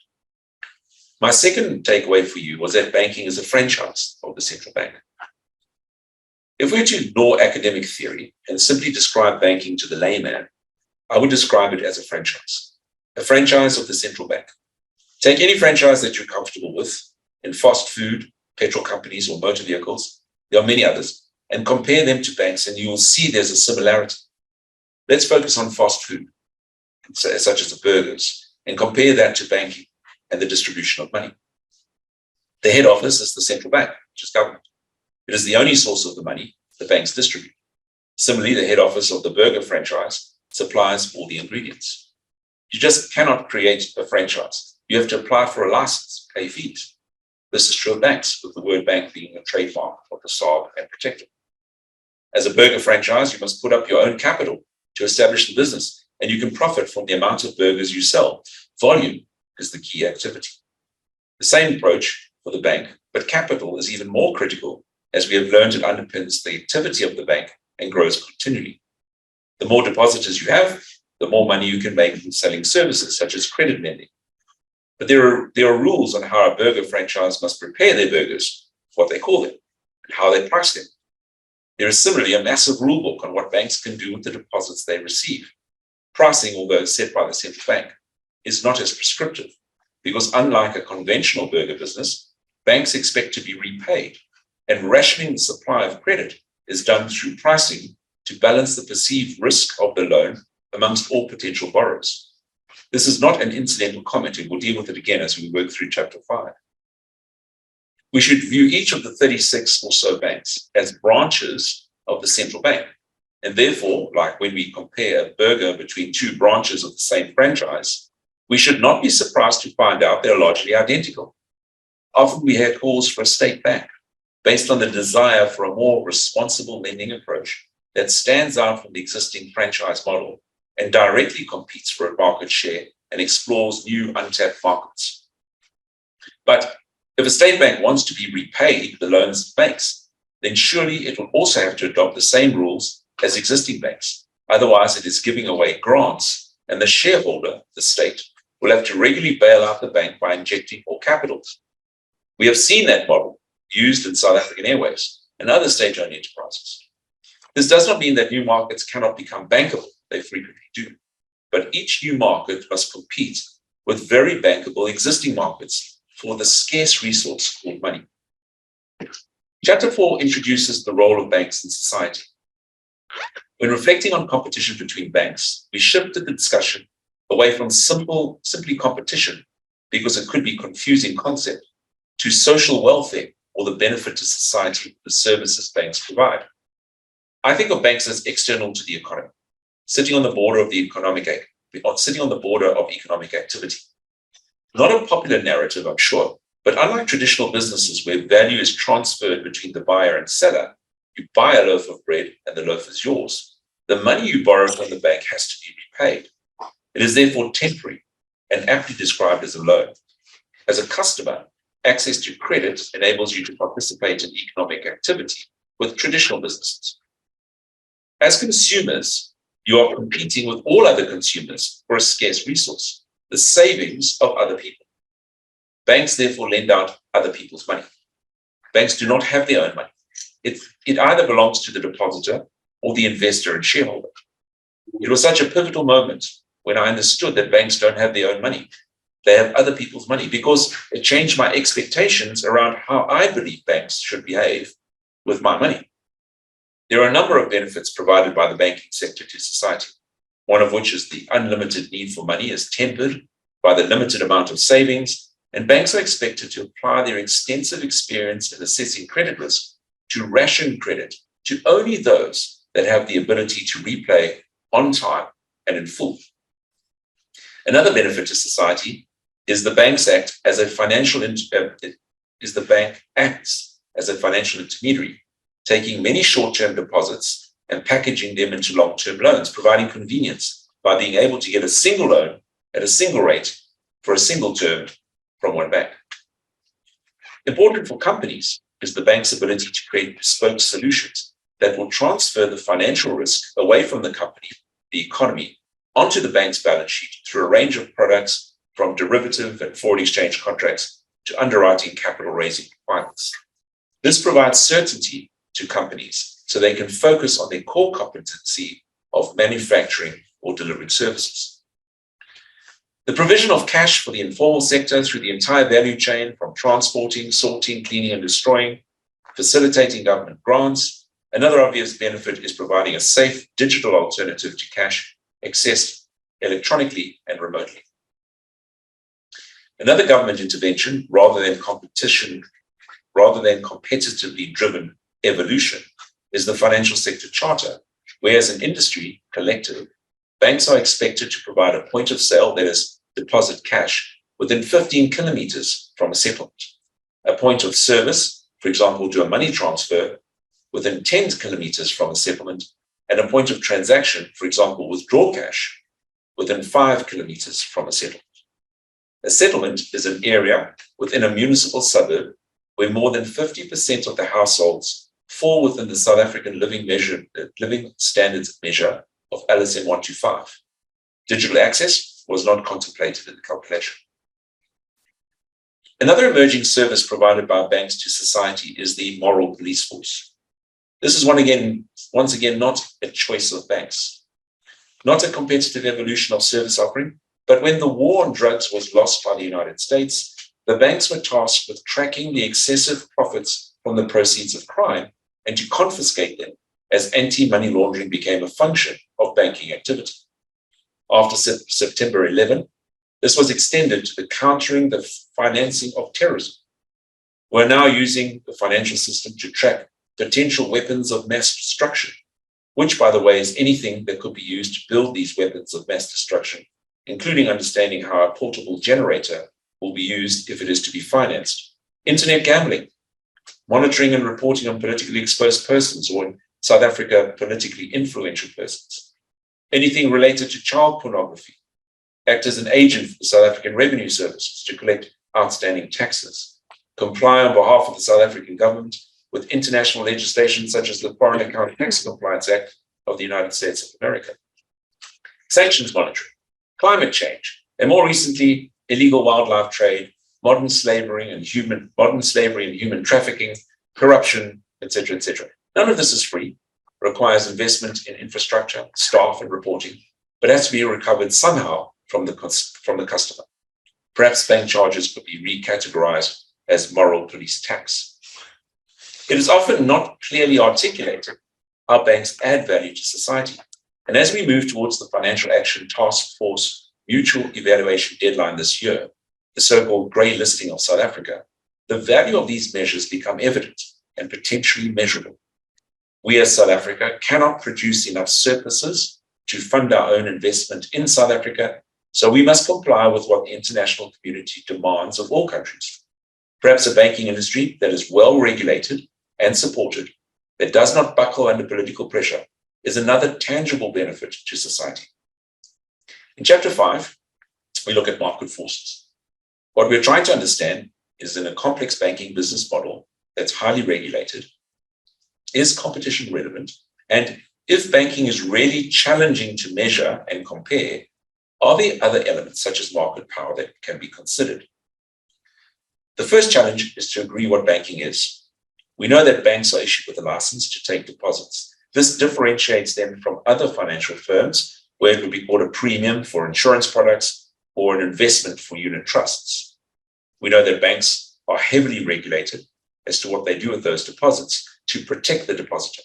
My second takeaway for you was that banking is a franchise of the central bank. If we were to ignore academic theory and simply describe banking to the layman, I would describe it as a franchise of the central bank. Take any franchise that you're comfortable with in fast food, petrol companies, or motor vehicles. There are many others, and compare them to banks, and you will see there's a similarity. Let's focus on fast food, such as the burgers, and compare that to banking and the distribution of money. The head office is the central bank, which is government. It is the only source of the money the banks distribute. Similarly, the head office of the burger franchise supplies all the ingredients. You just cannot create a franchise. You have to apply for a license, pay fees. This is true of banks, with the word bank being a trademark of the SARB and protected. As a burger franchise, you must put up your own capital to establish the business, and you can profit from the amount of burgers you sell. Volume is the key activity. The same approach for the bank, but capital is even more critical, as we have learned it underpins the activity of the bank and grows continually. The more depositors you have, the more money you can make from selling services such as credit lending. But there are rules on how a burger franchise must prepare their burgers, what they call them, and how they price them. There is similarly a massive rule book on what banks can do with the deposits they receive. Pricing, although set by the central bank, is not as prescriptive, because unlike a conventional burger business, banks expect to be repaid, and rationing the supply of credit is done through pricing to balance the perceived risk of the loan amongst all potential borrowers. This is not an incidental comment, and we'll deal with it again as we work through chapter 5. We should view each of the 36 or so banks as branches of the central bank. And therefore, like when we compare a burger between 2 branches of the same franchise, we should not be surprised to find out they're largely identical. Often we hear calls for a state bank based on the desire for a more responsible lending approach that stands out from the existing franchise model and directly competes for a market share and explores new untapped markets. But if a state bank wants to be repaid the loans it makes, then surely it will also have to adopt the same rules as existing banks. Otherwise, it is giving away grants, and the shareholder, the state, will have to regularly bail out the bank by injecting more capital. We have seen that model used in South African Airways and other state-owned enterprises. This does not mean that new markets cannot become bankable. They frequently do. But each new market must compete with very bankable existing markets for the scarce resource called money. Chapter 4 introduces the role of banks in society. When reflecting on competition between banks, we shifted the discussion away from simply competition, because it could be a confusing concept, to social welfare or the benefit to society of the services banks provide. I think of banks as external to the economy. sitting on the border of economic activity. Not a popular narrative, I'm sure, but unlike traditional businesses where value is transferred between the buyer and seller, you buy a loaf of bread and the loaf is yours. The money you borrow from the bank has to be repaid. It is therefore temporary and aptly described as a loan. As a customer, access to credit enables you to participate in economic activity with traditional businesses. As consumers, you are competing with all other consumers for a scarce resource, the savings of other people. Banks therefore lend out other people's money. Banks do not have their own money. It either belongs to the depositor or the investor and shareholder. It was such a pivotal moment when I understood that banks don't have their own money. They have other people's money, because it changed my expectations around how I believe banks should behave with my money. There are a number of benefits provided by the banking sector to society, one of which is the unlimited need for money is tempered by the limited amount of savings, and banks are expected to apply their extensive experience in assessing credit risk to ration credit to only those that have the ability to repay on time and in full. Another benefit to society is the banks act as a financial intermediary, taking many short-term deposits and packaging them into long-term loans, providing convenience by being able to get a single loan at a single rate for a single term from one bank. Important for companies is the bank's ability to create bespoke solutions that will transfer the financial risk away from the company, the economy, onto the bank's balance sheet through a range of products from derivative and foreign exchange contracts to underwriting capital raising requirements. This provides certainty to companies so they can focus on their core competency of manufacturing or delivering services. The provision of cash for the informal sector through the entire value chain, from transporting, sorting, cleaning, and destroying, facilitating government grants. Another obvious benefit is providing a safe digital alternative to cash accessed electronically and remotely. Another government intervention, rather than competitively driven evolution, is the financial sector charter, where as an industry collective, banks are expected to provide a point of sale, that is, deposit cash, within 15 kilometers from a settlement. A point of service, for example, do a money transfer, within 10 kilometers from a settlement, and a point of transaction, for example, withdraw cash, within 5 kilometers from a settlement. A settlement is an area within a municipal suburb where more than 50% of the households fall within the South African living standards measure of LSM 125. Digital access was not contemplated in the calculation. Another emerging service provided by banks to society is the moral police force. This is once again not a choice of banks, not a competitive evolution of service offering, but when the war on drugs was lost by the United States, the banks were tasked with tracking the excessive profits from the proceeds of crime and to confiscate them, as anti-money laundering became a function of banking activity. After September 11, this was extended to the countering the financing of terrorism. We're now using the financial system to track potential weapons of mass destruction, which, by the way, is anything that could be used to build these weapons of mass destruction, including understanding how a portable generator will be used if it is to be financed. Internet gambling, monitoring and reporting on politically exposed persons, or in South Africa, politically influential persons. Anything related to child pornography, act as an agent for the South African Revenue Services to collect outstanding taxes, comply on behalf of the South African government with international legislation such as the Foreign Account Tax Compliance Act of the United States of America. Sanctions monitoring, climate change, and more recently, illegal wildlife trade, modern slavery and human trafficking, corruption, etc., etc. None of this is free, requires investment in infrastructure, staff, and reporting, but has to be recovered somehow from the customer. Perhaps bank charges could be recategorized as moral police tax. It is often not clearly articulated how banks add value to society. And as we move towards the Financial Action Task Force mutual evaluation deadline this year, the so-called grey listing of South Africa, the value of these measures become evident and potentially measurable. We as South Africa cannot produce enough surpluses to fund our own investment in South Africa, so we must comply with what the international community demands of all countries. Perhaps a banking industry that is well regulated and supported, that does not buckle under political pressure, is another tangible benefit to society. In chapter 5, we look at market forces. What we're trying to understand is, in a complex banking business model that's highly regulated, is competition relevant? And if banking is really challenging to measure and compare, are there other elements such as market power that can be considered? The first challenge is to agree what banking is. We know that banks are issued with a license to take deposits. This differentiates them from other financial firms, where it would be called a premium for insurance products or an investment for unit trusts. We know that banks are heavily regulated as to what they do with those deposits to protect the depositor.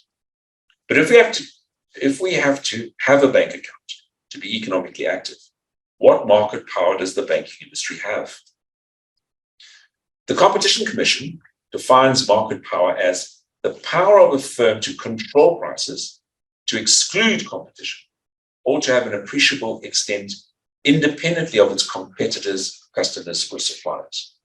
But if we have to have a bank account to be economically active, what market power does the banking industry have? The Competition Commission defines market power as the power of a firm to control prices, to exclude competition, or to have an appreciable extent independently of its competitors, customers, or suppliers.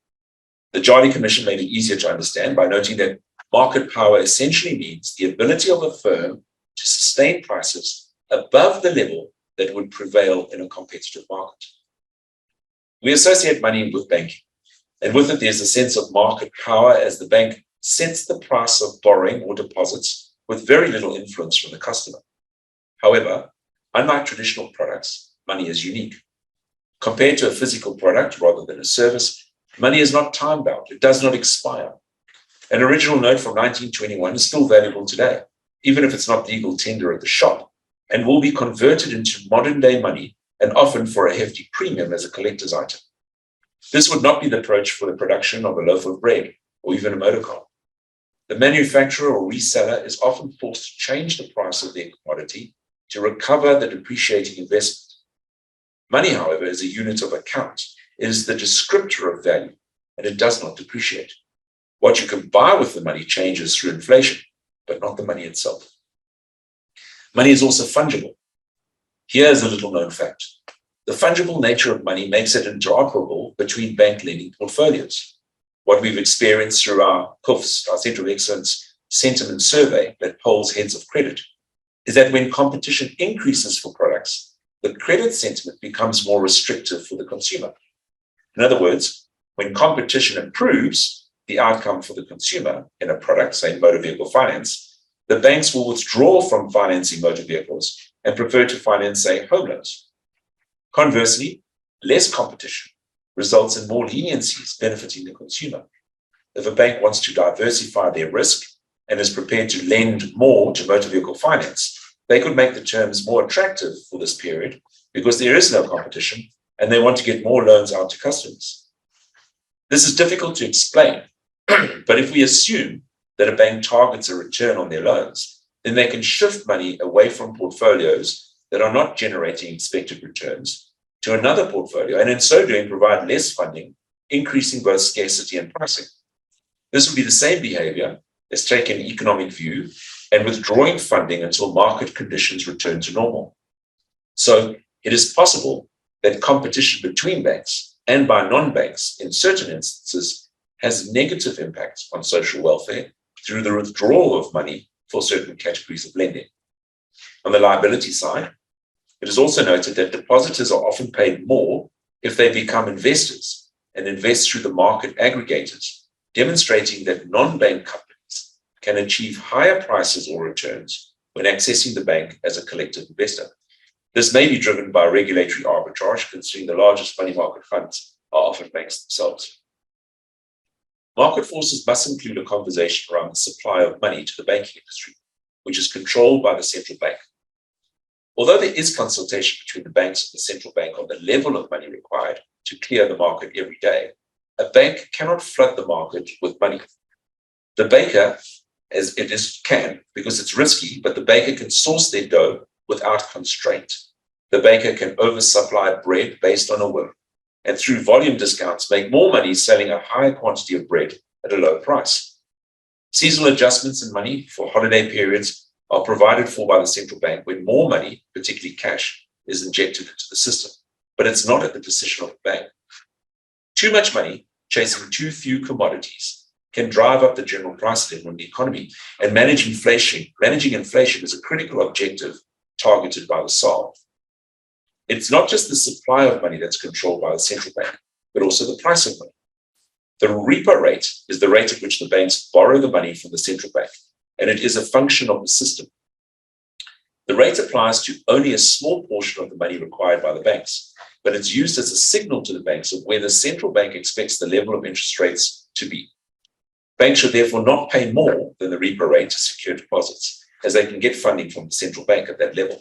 The Jolly Commission made it easier to understand by noting that market power essentially means the ability of a firm to sustain prices above the level that would prevail in a competitive market. We associate money with banking, and with it there's a sense of market power, as the bank sets the price of borrowing or deposits with very little influence from the customer. However, unlike traditional products, money is unique. Compared to a physical product rather than a service, money is not time-bound. It does not expire. An original note from 1921 is still valuable today, even if it's not legal tender at the shop, and will be converted into modern-day money, and often for a hefty premium as a collector's item. This would not be the approach for the production of a loaf of bread or even a motor car. The manufacturer or reseller is often forced to change the price of their commodity to recover the depreciating investment. Money, however, is a unit of account. It is the descriptor of value, and it does not depreciate. What you can buy with the money changes through inflation, but not the money itself. Money is also fungible. Here is a little known fact. The fungible nature of money makes it interoperable between bank lending portfolios. What we've experienced through our COFS, our Centre of Excellence Sentiment Survey that polls heads of credit, is that when competition increases for products, the credit sentiment becomes more restrictive for the consumer. In other words, when competition improves the outcome for the consumer in a product, say motor vehicle finance, the banks will withdraw from financing motor vehicles and prefer to finance, say, home loans. Conversely, less competition results in more leniencies benefiting the consumer. If a bank wants to diversify their risk and is prepared to lend more to motor vehicle finance, they could make the terms more attractive for this period because there is no competition and they want to get more loans out to customers. This is difficult to explain, but if we assume that a bank targets a return on their loans, then they can shift money away from portfolios that are not generating expected returns to another portfolio, and in so doing provide less funding, increasing both scarcity and pricing. This would be the same behavior as taking an economic view and withdrawing funding until market conditions return to normal. So it is possible that competition between banks and by non-banks in certain instances has negative impacts on social welfare through the withdrawal of money for certain categories of lending. On the liability side, it is also noted that depositors are often paid more if they become investors and invest through the market aggregators, demonstrating that non-bank companies can achieve higher prices or returns when accessing the bank as a collective investor. This may be driven by regulatory arbitrage, considering the largest money market funds are often banks themselves. Market forces must include a conversation around the supply of money to the banking industry, which is controlled by the central bank. Although there is consultation between the banks and the central bank on the level of money required to clear the market every day, a bank cannot flood the market with money. The baker, as it is, can, because it's risky, but the baker can source their dough without constraint. The baker can oversupply bread based on a whim, and through volume discounts make more money selling a higher quantity of bread at a low price. Seasonal adjustments in money for holiday periods are provided for by the central bank when more money, particularly cash, is injected into the system, but it's not at the decision of the bank. Too much money chasing too few commodities can drive up the general price level in the economy, and managing inflation is a critical objective targeted by the SARB. It's not just the supply of money that's controlled by the central bank, but also the price of money. The repo rate is the rate at which the banks borrow the money from the central bank, and it is a function of the system. The rate applies to only a small portion of the money required by the banks, but it's used as a signal to the banks of where the central bank expects the level of interest rates to be. Banks should therefore not pay more than the repo rate to secure deposits, as they can get funding from the central bank at that level.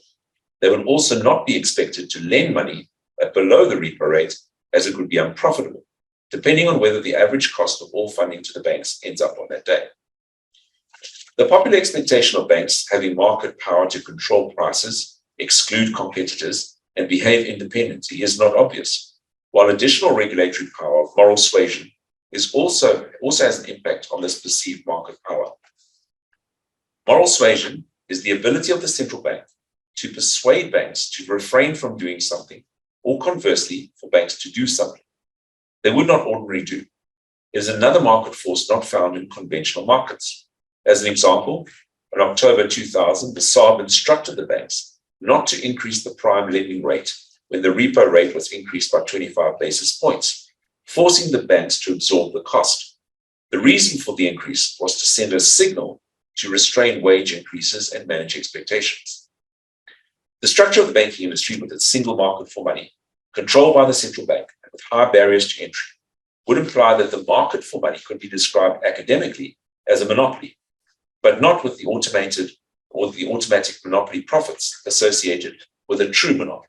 They would also not be expected to lend money at below the repo rate, as it would be unprofitable, depending on whether the average cost of all funding to the banks ends up on that day. The popular expectation of banks having market power to control prices, exclude competitors, and behave independently is not obvious, while additional regulatory power of moral suasion is also has an impact on this perceived market power. Moral suasion is the ability of the central bank to persuade banks to refrain from doing something, or conversely, for banks to do something they would not ordinarily do. It is another market force not found in conventional markets. As an example, in October 2000, the SARB instructed the banks not to increase the prime lending rate when the repo rate was increased by 25 basis points, forcing the banks to absorb the cost. The reason for the increase was to send a signal to restrain wage increases and manage expectations. The structure of the banking industry, with its single market for money, controlled by the central bank and with high barriers to entry, would imply that the market for money could be described academically as a monopoly, but not with the automated or the automatic monopoly profits associated with a true monopoly.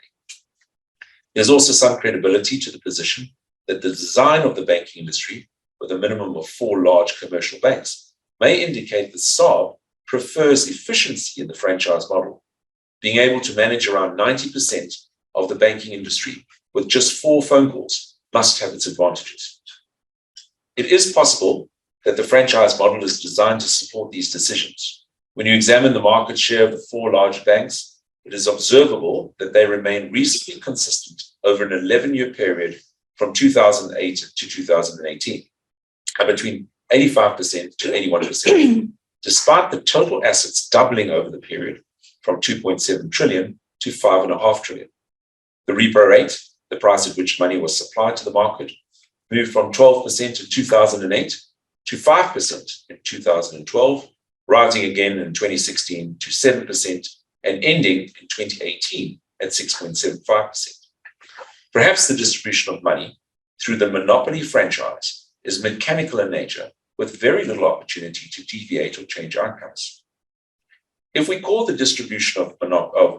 There's also some credibility to the position that the design of the banking industry, with a minimum of 4 large commercial banks, may indicate that SARB prefers efficiency in the franchise model, being able to manage around 90% of the banking industry with just 4 phone calls must have its advantages. It is possible that the franchise model is designed to support these decisions. When you examine the market share of the 4 large banks, it is observable that they remain reasonably consistent over an 11-year period from 2008 to 2018, between 85% to 81%, despite the total assets doubling over the period from 2.7 trillion to 5.5 trillion. The repo rate, the price at which money was supplied to the market, moved from 12% in 2008 to 5% in 2012, rising again in 2016 to 7% and ending in 2018 at 6.75%. Perhaps the distribution of money through the monopoly franchise is mechanical in nature, with very little opportunity to deviate or change outcomes. If we call the distribution of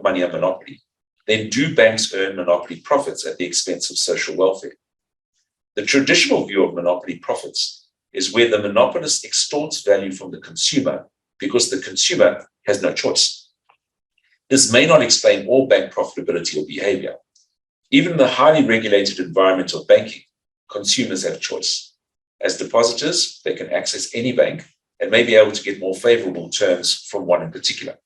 money a monopoly, then do banks earn monopoly profits at the expense of social welfare? The traditional view of monopoly profits is where the monopolist extorts value from the consumer because the consumer has no choice. This may not explain all bank profitability or behavior. Even in the highly regulated environment of banking, consumers have choice. As depositors, they can access any bank and may be able to get more favorable terms from one in particular.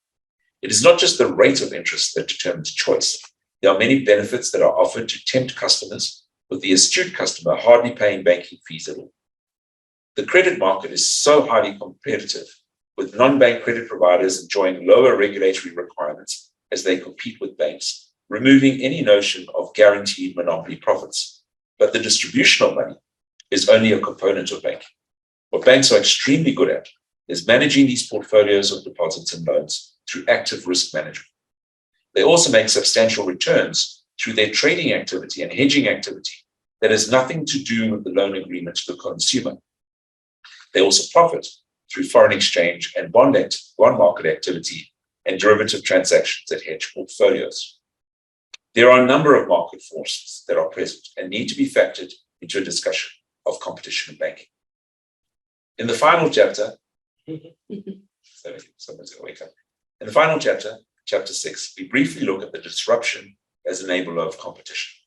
It is not just the rate of interest that determines choice. There are many benefits that are offered to tempt customers, with the astute customer hardly paying banking fees at all. The credit market is so highly competitive, with non-bank credit providers enjoying lower regulatory requirements as they compete with banks, removing any notion of guaranteed monopoly profits. But the distribution of money is only a component of banking. What banks are extremely good at is managing these portfolios of deposits and loans through active risk management. They also make substantial returns through their trading activity and hedging activity that has nothing to do with the loan agreement to the consumer. They also profit through foreign exchange and bond market activity and derivative transactions that hedge portfolios. There are a number of market forces that are present and need to be factored into a discussion of competition in banking. In the final chapter, someone's gonna wake up. In the final chapter, chapter 6, we briefly look at the disruption as an enabler of competition.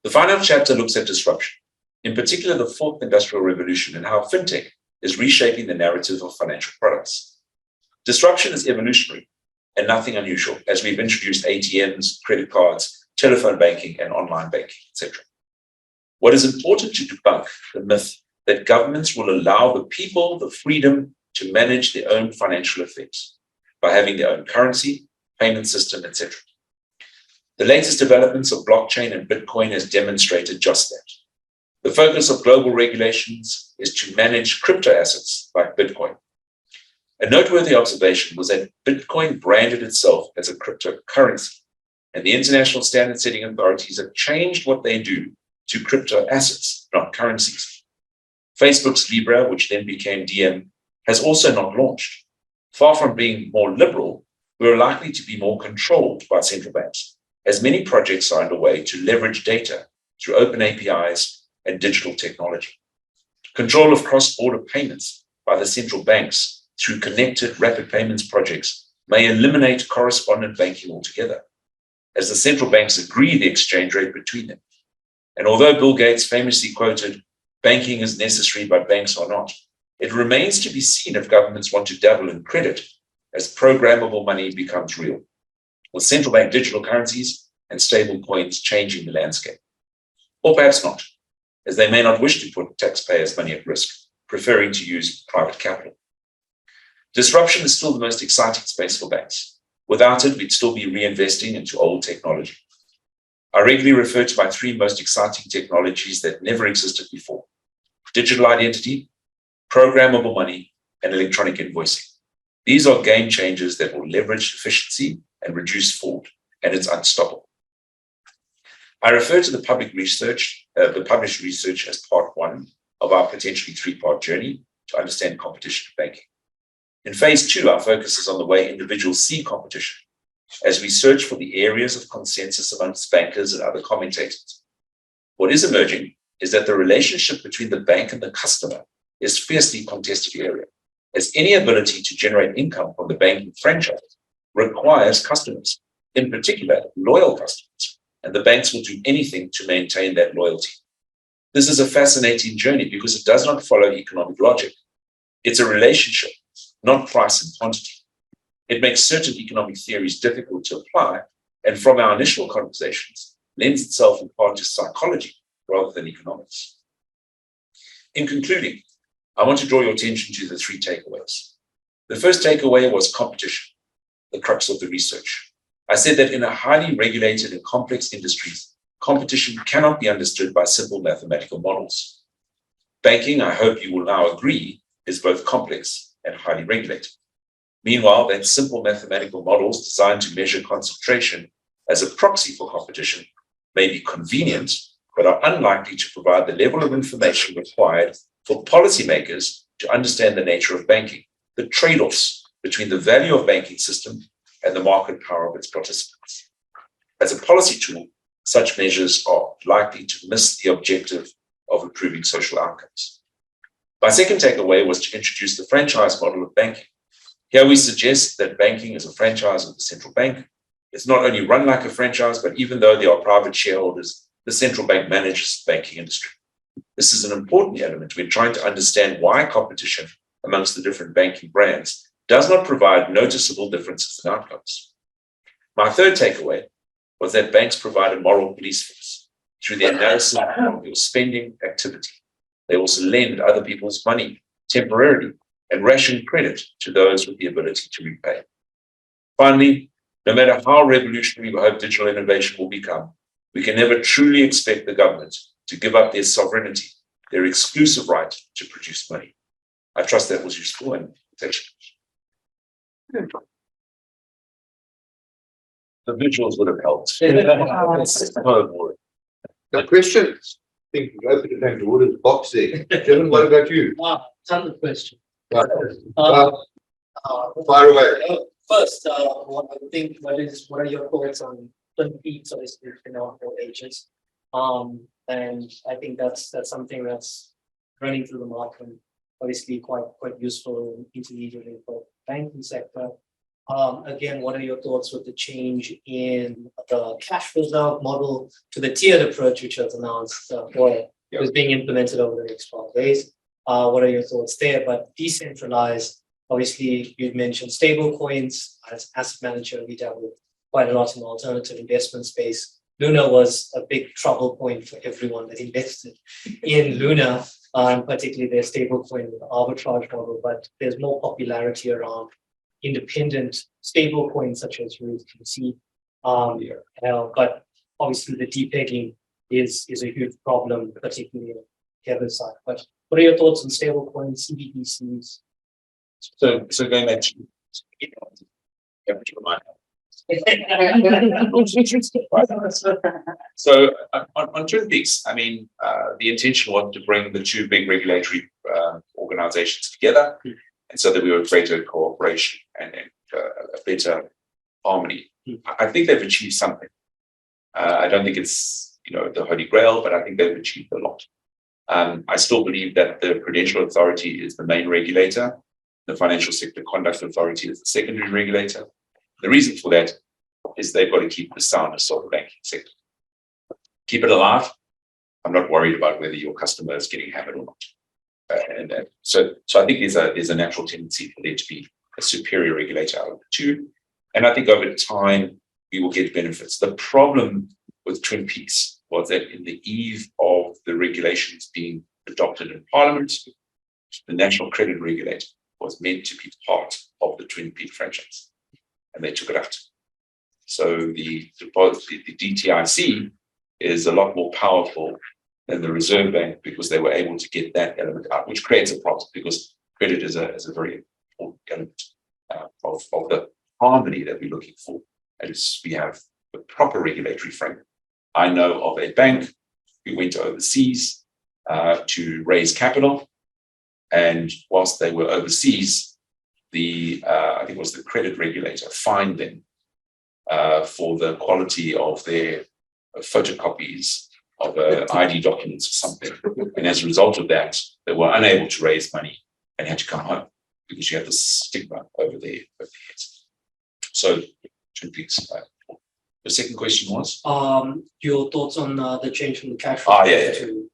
The final chapter looks at disruption, in particular the fourth industrial revolution, and how fintech is reshaping the narrative of financial products. Disruption is evolutionary and nothing unusual, as we've introduced ATMs, credit cards, telephone banking, and online banking, etc. What is important to debunk the myth that governments will allow the people the freedom to manage their own financial affairs by having their own currency, payment system, etc. The latest developments of blockchain and Bitcoin has demonstrated just that. The focus of global regulations is to manage crypto assets like Bitcoin. A noteworthy observation was that Bitcoin branded itself as a cryptocurrency, and the international standard setting authorities have changed what they do to crypto assets, not currencies. Facebook's Libra, which then became Diem, has also not launched. Far from being more liberal, we are likely to be more controlled by central banks, as many projects are underway to leverage data through open APIs and digital technology. Control of cross-border payments by the central banks through connected rapid payments projects may eliminate correspondent banking altogether, as the central banks agree the exchange rate between them. And although Bill Gates famously quoted, "Banking is necessary, but banks are not," it remains to be seen if governments want to dabble in credit as programmable money becomes real, with central bank digital currencies and stable coins changing the landscape. Or perhaps not, as they may not wish to put taxpayers' money at risk, preferring to use private capital. Disruption is still the most exciting space for banks. Without it, we'd still be reinvesting into old technology. I regularly refer to my three most exciting technologies that never existed before: digital identity, programmable money, and electronic invoicing. These are game changers that will leverage efficiency and reduce fraud, and it's unstoppable. I refer to the published research as part one of our potentially three-part journey to understand competition in banking. In phase two, our focus is on the way individuals see competition, as we search for the areas of consensus amongst bankers and other commentators. What is emerging is that the relationship between the bank and the customer is fiercely contested area, as any ability to generate income from the banking franchise requires customers, in particular loyal customers, and the banks will do anything to maintain that loyalty. This is a fascinating journey because it does not follow economic logic. It's a relationship, not price and quantity. It makes certain economic theories difficult to apply, and from our initial conversations, lends itself in part to psychology rather than economics. In concluding, I want to draw your attention to the three takeaways. The first takeaway was competition, the crux of the research. I said that in a highly regulated and complex industries, competition cannot be understood by simple mathematical models. Banking, I hope you will now agree, is both complex and highly regulated. Meanwhile, that simple mathematical models designed to measure concentration as a proxy for competition may be convenient, but are unlikely to provide the level of information required for policymakers to understand the nature of banking, the trade-offs between the value of banking system and the market power of its participants. As a policy tool, such measures are likely to miss the objective of improving social outcomes. My second takeaway was to introduce the franchise model of banking. Here we suggest that banking is a franchise of the central bank. It's not only run like a franchise, but even though there are private shareholders, the central bank manages the banking industry. This is an important element when trying to understand why competition amongst the different banking brands does not provide noticeable differences in outcomes. My third takeaway was that banks provide a moral police force through the analysis of your spending activity. They also lend other people's money temporarily and ration credit to those with the ability to repay. Finally, no matter how revolutionary we hope digital innovation will become, we can never truly expect the government to give up their sovereignty, their exclusive right to produce money. I trust that was useful, and thank you. The visuals would have helped. The questions. I think we opened the Pandora's box there. Jalen, what about you? Ton of questions. Right. Fire away. First, what are your thoughts on Twin Peaks, obviously, in our 4 H's? And I think that's something that's running through the market, obviously quite useful intermediately for the banking sector. Again, what are your thoughts with the change in the cash reserve model to the tiered approach, which was announced or is being implemented over the next 12 days? What are your thoughts there? But decentralized Obviously, you've mentioned stable coins. As asset manager, we dabble quite a lot in the alternative investment space. Luna was a big trouble point for everyone that invested in Luna, particularly their stable coin with the arbitrage model, but there's more popularity around independent stable coins such as you can see. But obviously the depegging is a huge problem, particularly on Kevin's side. But what are your thoughts on stable coins, CBDCs? So going back to so on Twin Peaks, I mean, the intention was to bring the two big regulatory organizations together, and so that we would create a cooperation and a better harmony. I think they've achieved something. I don't think it's the Holy Grail, but I think they've achieved a lot. I still believe that the Prudential Authority is the main regulator. The Financial Sector Conduct Authority is the secondary regulator. The reason for that is they've got to keep the soundness of the banking sector. Keep it alive. I'm not worried about whether your customer is getting hammered or not. So I think there's a natural tendency for there to be a superior regulator out of the two. And I think over time, we will get benefits. The problem with Twin Peaks was that in the eve of the regulations being adopted in Parliament, the National Credit Regulator was meant to be part of the Twin Peaks franchise, and they took it out. So the DTIC is a lot more powerful than the Reserve Bank because they were able to get that element out, which creates a problem because credit is a very important element of the harmony that we're looking for. And we have a proper regulatory framework. I know of a bank who went overseas to raise capital, and whilst they were overseas, I think it was the credit regulator fined them for the quality of their photocopies of ID documents or something. And as a result of that, they were unable to raise money and had to come home because you had this stigma over their heads. So, Twin Peaks. The second question was? Your thoughts on the change from the cash to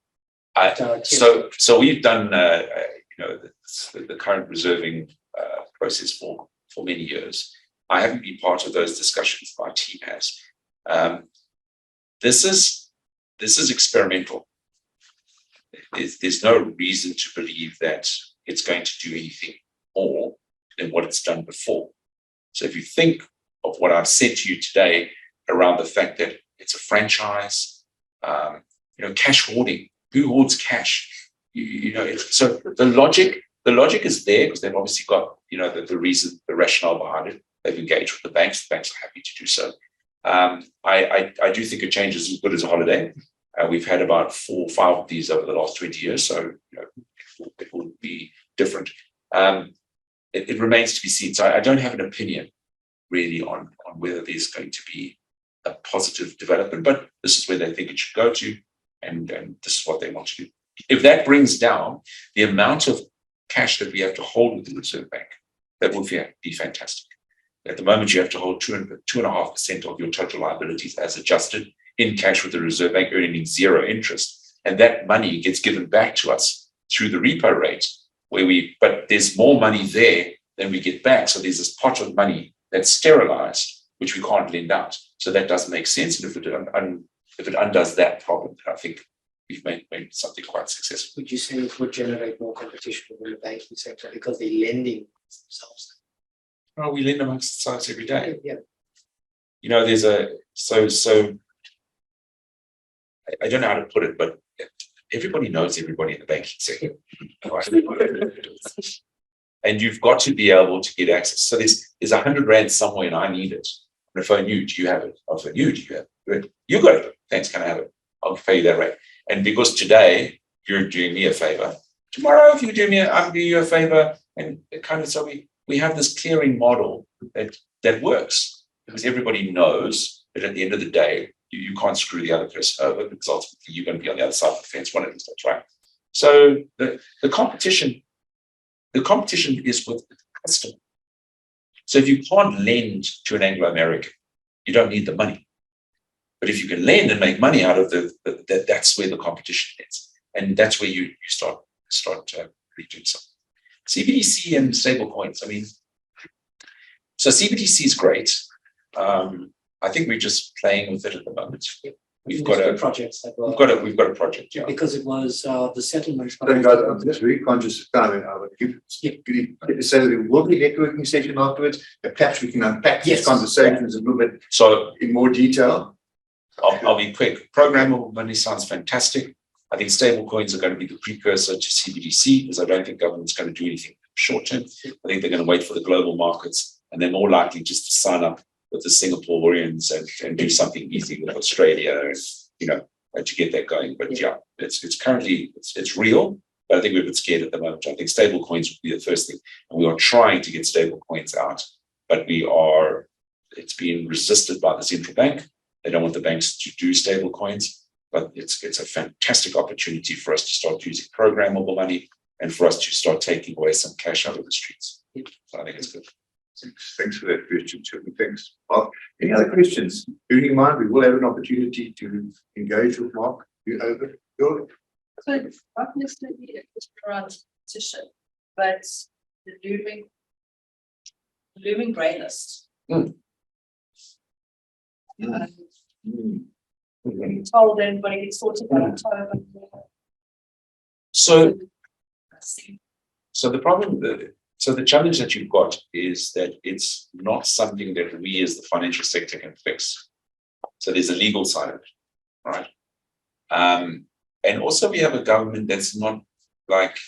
so we've done the current reserving process for many years. I haven't been part of those discussions. My team has. This is experimental. There's no reason to believe that it's going to do anything more than what it's done before. So if you think of what I've said to you today around the fact that it's a franchise, cash hoarding. Who hoards cash? So the logic is there because they've obviously got the reason, the rationale behind it. They've engaged with the banks. The banks are happy to do so. I do think a change is as good as a holiday. We've had about 4 or 5 of these over the last 20 years, so it will be different. It remains to be seen. So I don't have an opinion really on whether there's going to be a positive development, but this is where they think it should go to, and this is what they want to do. If that brings down the amount of cash that we have to hold with the Reserve Bank, that would be fantastic. At the moment, you have to hold 2.5% of your total liabilities as adjusted in cash with the Reserve Bank earning 0 interest. And that money gets given back to us through the repo rate, but there's more money there than we get back. So there's this pot of money that's sterilized, which we can't lend out. So that doesn't make sense. And if it undoes that problem, I think we've made something quite successful. Would you say it would generate more competition within the banking sector because they're lending themselves? Oh, we lend amongst ourselves every day. Yeah. There's so I don't know how to put it, but everybody knows everybody in the banking sector. Right? And you've got to be able to get access. So there's 100 rand somewhere and I need it. And if I knew, do you have it? I'll phone you, do you have it? You got it. Thanks, can I have it? I'll pay you that rate. And because today you're doing me a favor, tomorrow if you do me, I'm doing you a favor. And it kind of, so we have this clearing model that works because everybody knows that at the end of the day, you can't screw the other person over because ultimately you're going to be on the other side of the fence one of these days, right? So the competition is with the customer. So if you can't lend to an Anglo-American, you don't need the money. But if you can lend and make money out of that's where the competition is, and that's where you start really doing something. CBDC and stable coins. I mean, so CBDC is great. I think we're just playing with it at the moment. We've got a projects that were, we've got a project, yeah. because it was the settlement. Guys, I'm just very conscious of time. I would give, so there will be a networking session afterwards, and perhaps we can unpack these Yes. conversations a little bit So in more detail. I'll be quick. Programmable money sounds fantastic. I think stable coins are going to be the precursor to CBDC, because I don't think government's going to do anything short term. I think they're going to wait for the global markets, and they're more likely just to sign up with the Singaporeans and do something easy with Australia, and to get that going. But yeah, it's currently it's real, but I think we're a bit scared at the moment. I think stable coins would be the first thing, and we are trying to get stable coins out, but it's being resisted by the central bank. They don't want the banks to do stable coins, but it's a fantastic opportunity for us to start using programmable money and for us to start taking away some cash out of the streets. So I think it's good. Thanks for that question, Chairman. Thanks. Mark, any other questions? Bearing in mind, we will have an opportunity to engage with Mark. You over. Go. So it's not necessarily a question around position, but the looming grey list. Told everybody it's sorted by October. So the challenge that you've got is that it's not something that we as the financial sector can fix. So there's a legal side of it, right? And also we have a government that's not like,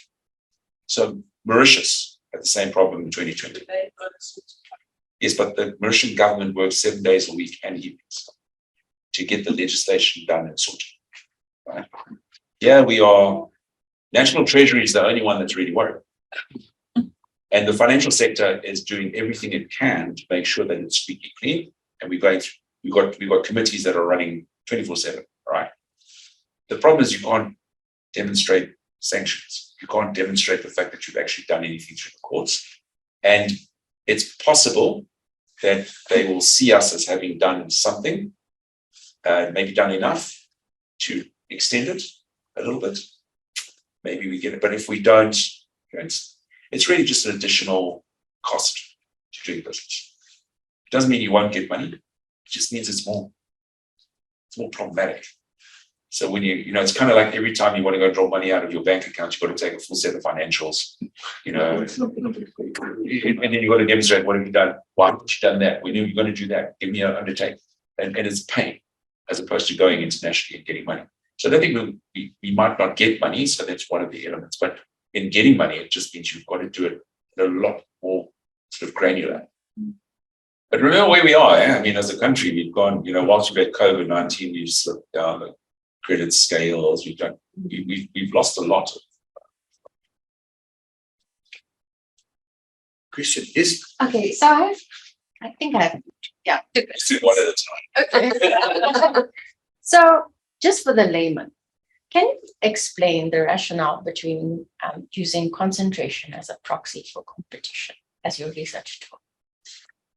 so Mauritius had the same problem in 2020. They've got it sorted. Yes, but the Mauritian government works 7 days a week and evenings to get the legislation done and sorted, right? Yeah, we are, national treasury is the only one that's really worried. And the financial sector is doing everything it can to make sure that it's squeaky clean. And we've got committees that are running 24/7, right? The problem is you can't demonstrate sanctions. You can't demonstrate the fact that you've actually done anything through the courts. And it's possible that they will see us as having done something, maybe done enough to extend it a little bit. Maybe we get it, but if we don't, it's really just an additional cost to doing business. It doesn't mean you won't get money. It just means it's more problematic. So when it's kind of like every time you want to go draw money out of your bank account, you've got to take a full set of financials, and then you've got to demonstrate what have you done, why have you done that, when are you going to do that, give me an undertaking, and it's pain as opposed to going internationally and getting money. So I don't think we might not get money, so that's one of the elements. But in getting money, it just means you've got to do it a lot more sort of granular. But remember where we are. I mean, as a country, we've gone, whilst we've had COVID-19, we've slipped down the credit scales. We've lost a lot. Christian, yes. Okay, so I think I have, two questions. One at a time. Okay. So just for the layman, can you explain the rationale between using concentration as a proxy for competition as your research tool?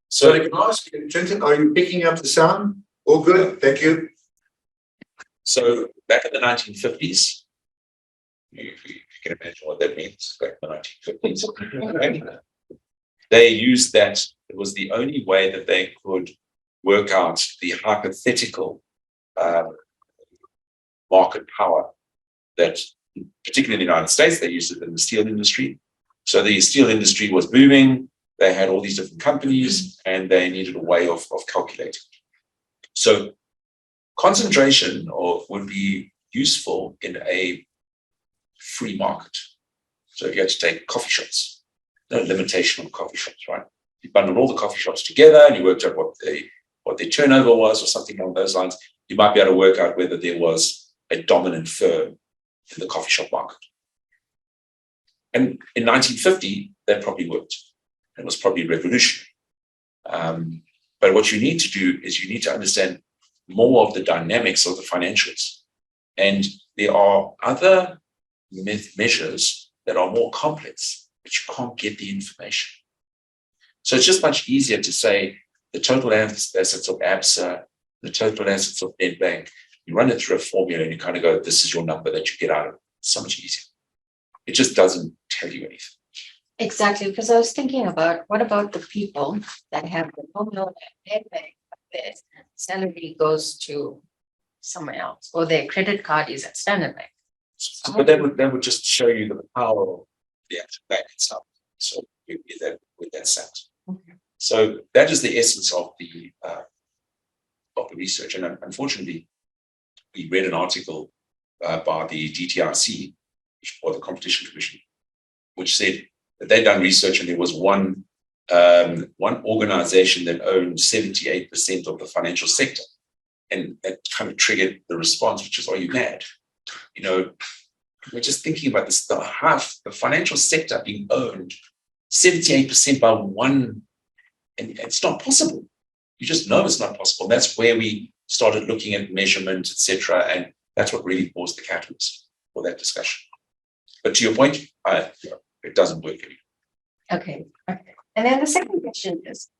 So I can ask you, Trenton, are you picking up the sound? All good, thank you. So back in the 1950s, if you can imagine what that means, back in the 1950s, they used that. It was the only way that they could work out the hypothetical market power that, particularly in the United States, they used it in the steel industry. So the steel industry was booming. They had all these different companies and they needed a way of calculating. So concentration would be useful in a free market. So if you had to take coffee shops, no limitation on coffee shops, right? You bundled all the coffee shops together and you worked out what their turnover was or something along those lines. You might be able to work out whether there was a dominant firm in the coffee shop market. And in 1950, that probably worked. It was probably revolutionary. But what you need to do is you need to understand more of the dynamics of the financials. And there are other measures that are more complex, but you can't get the information. So it's just much easier to say the total assets of ABSA, the total assets of Nedbank. You run it through a formula and you kind of go, this is your number that you get out of it. It's so much easier. It just doesn't tell you anything. Exactly, because I was thinking about what about the people that have the home loan at their bank, but their salary goes to somewhere else, or their credit card is at Standard Bank. But that would just show you the power of the actual bank itself. So with that sense. Okay. So that is the essence of the research. And unfortunately, we read an article by the DTRC, or the Competition Commission, which said that they'd done research and there was one organization that owned 78% of the financial sector. And that kind of triggered the response, which is, are you mad? You know, we're just thinking about this, the financial sector being owned 78% by one, and it's not possible. You just know it's not possible. That's where we started looking at measurement, etc. And that's what really caused the catalyst for that discussion. But to your point, it doesn't work anymore. Okay. And then the second question is,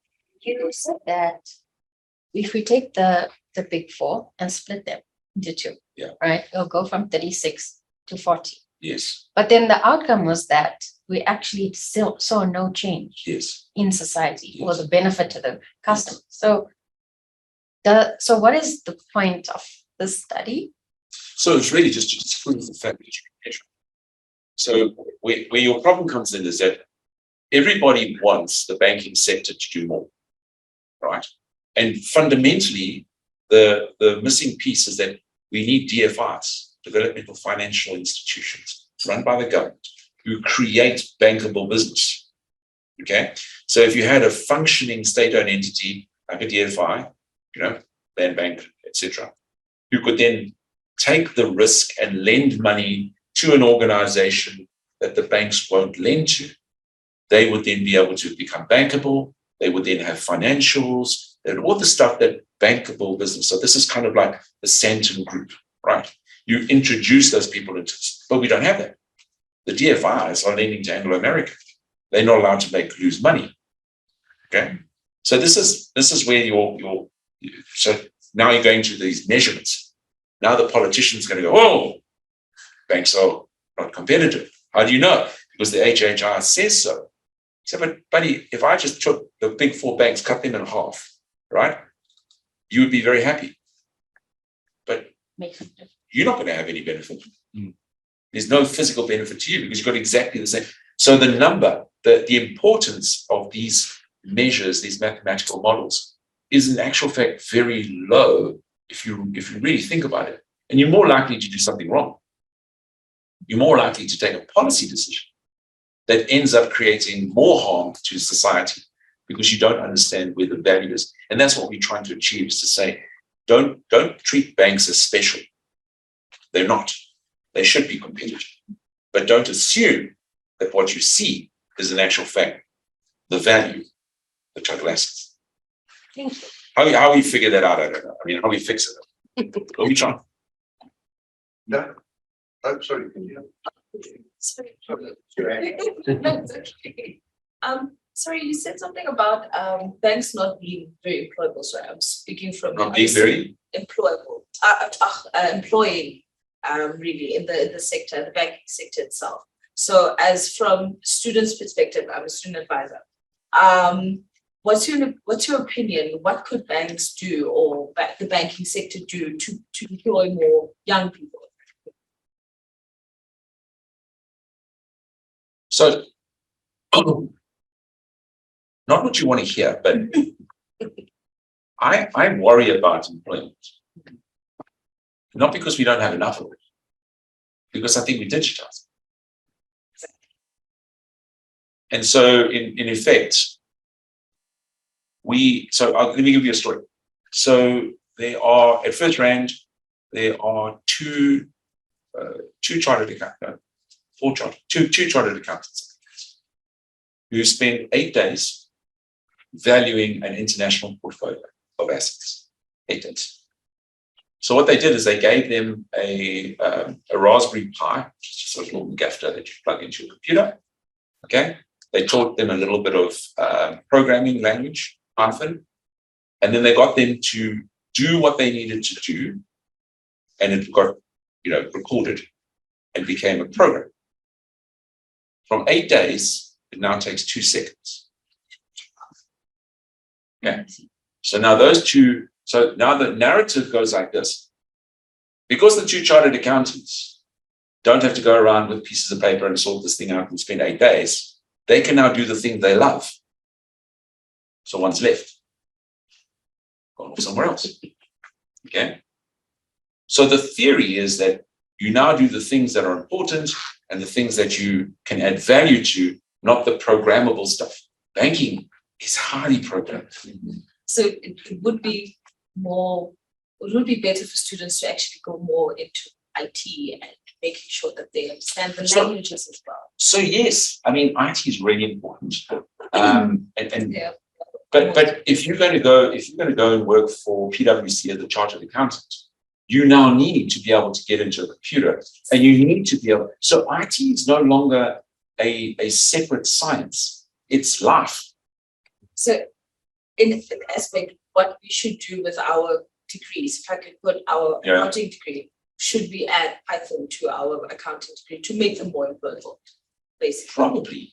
you said that if we take the big four and split them into two, Yeah. right, it'll go from 36 to 40. Yes, But then the outcome was that we actually still saw no change yes. in society or Yes. the benefit to the customer. So what is the point of this study? So it's really just to disprove the fact that you can measure. So where your problem comes in is that everybody wants the banking sector to do more, right? And fundamentally, the missing piece is that we need DFIs, developmental financial institutions, run by the government, who create bankable business. Okay, so if you had a functioning state-owned entity like a DFI, land bank, etc., who could then take the risk and lend money to an organization that the banks won't lend to, they would then be able to become bankable. They would then have financials and all the stuff that bankable business. So this is kind of like the Santon Group, right? You introduce those people into this, but we don't have that. The DFIs are lending to Anglo American. They're not allowed to lose money. Okay, so this is where so now you're going to these measurements. Now the politician's going to go, oh, banks are not competitive. How do you know? Because the HHR says so. So, but buddy, if I just took the big four banks, cut them in half, right? You would be very happy. But you're not going to have any benefit. There's no physical benefit to you because you've got exactly the same. So the number, the importance of these measures, these mathematical models, is in actual fact very low if you really think about it. And you're more likely to do something wrong. You're more likely to take a policy decision that ends up creating more harm to society because you don't understand where the value is. And that's what we're trying to achieve, is to say, don't treat banks as special. They're not. They should be competitive. But don't assume that what you see is in actual fact the value, the total assets. Thank you. How we figure that out, I don't know. I mean, how we fix it. But we try. No. Oh, sorry. Can you? Sorry. Sorry. No, it's okay. Sorry, you said something about banks not being very employable. Sorry, I'm speaking from Not being very employable, employing really in the sector, the banking sector itself. So as from students' perspective, I'm a student advisor. What's your opinion? What could banks do, or the banking sector do to employ more young people? So, not what you want to hear, but I worry about employment. Not because we don't have enough of it, because I think we digitize. And so, in effect, let me give you a story. So there are, at First Rand, there are two chartered accountants, two chartered accountants who spend 8 days valuing an international portfolio of assets. 8 days. So what they did is they gave them a Raspberry Pi, which is just a little gaffer that you plug into your computer. Okay. They taught them a little bit of programming language, Python, and then they got them to do what they needed to do, and it got recorded and became a program. From 8 days, it now takes 2 seconds. Okay. So now those two, so now the narrative goes like this. Because the 2 chartered accountants don't have to go around with pieces of paper and sort this thing out and spend 8 days, they can now do the thing they love. So one's left. Gone off somewhere else. Okay. So the theory is that you now do the things that are important and the things that you can add value to, not the programmable stuff. Banking is highly programmed. So it would be more, it would be better for students to actually go more into IT and making sure that they understand the languages as well. So yes, I mean, IT is really important. Yeah. But if you're going to go and work for PwC as a chartered accountant, you now need to be able to get into a computer, and you need to be able. So IT is no longer a separate science; it's life. So in an aspect, what we should do with our degrees, if I could put our accounting degree, should we add Python to our accounting degree to make them more employable, basically? Probably,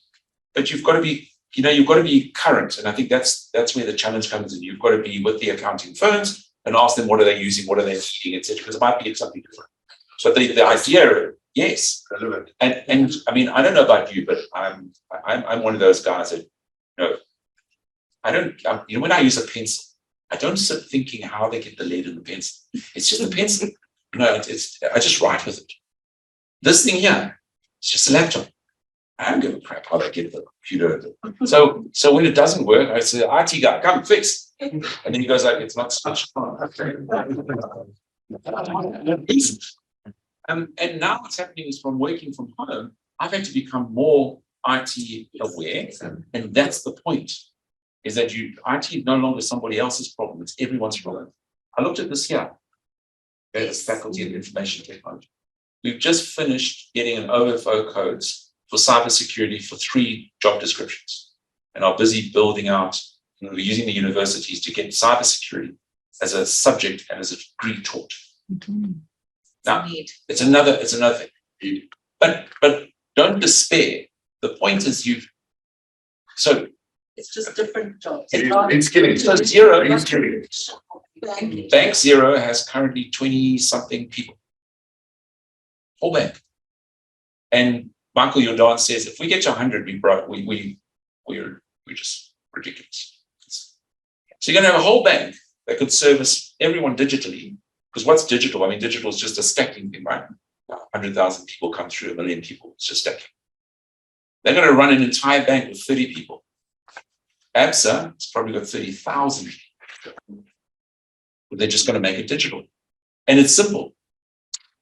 but you've got to be, you've got to be current, and I think that's where the challenge comes in. You've got to be with the accounting firms and ask them what are they using, what are they needing, etc. Because it might be something different. So the idea, yes, relevant. And I mean, I don't know about you, but I'm one of those guys that, I don't. When I use a pencil, I don't sit thinking how they get the lead in the pencil. It's just a pencil. I just write with it. This thing here, it's just a laptop. I don't give a crap how they get the computer. So when it doesn't work, I say, IT guy, come fix. And then he goes like, it's not switched on. And now what's happening is from working from home, I've had to become more IT aware. And that's the point, is that IT is no longer somebody else's problem. It's everyone's problem. I looked at this here. It's Faculty of Information Technology. We've just finished getting an OFO codes for cybersecurity for 3 job descriptions, and are busy building out, we're using the universities to get cybersecurity as a subject and as a degree taught. Mm-hmm. Now, it's another thing. But don't despair. The point is It's just different jobs. It's getting so Zero. Banking. Bank Zero has currently 20-something people. Whole bank. And Michael Jordan says, if we get to 100, we're just ridiculous. So you're going to have a whole bank that could service everyone digitally. Because what's digital? I mean, digital is just a stacking thing, right? 100,000 people come through, 1 million people. It's just stacking. They're going to run an entire bank with 30 people. ABSA has probably got 30,000. They're just going to make it digital. And it's simple.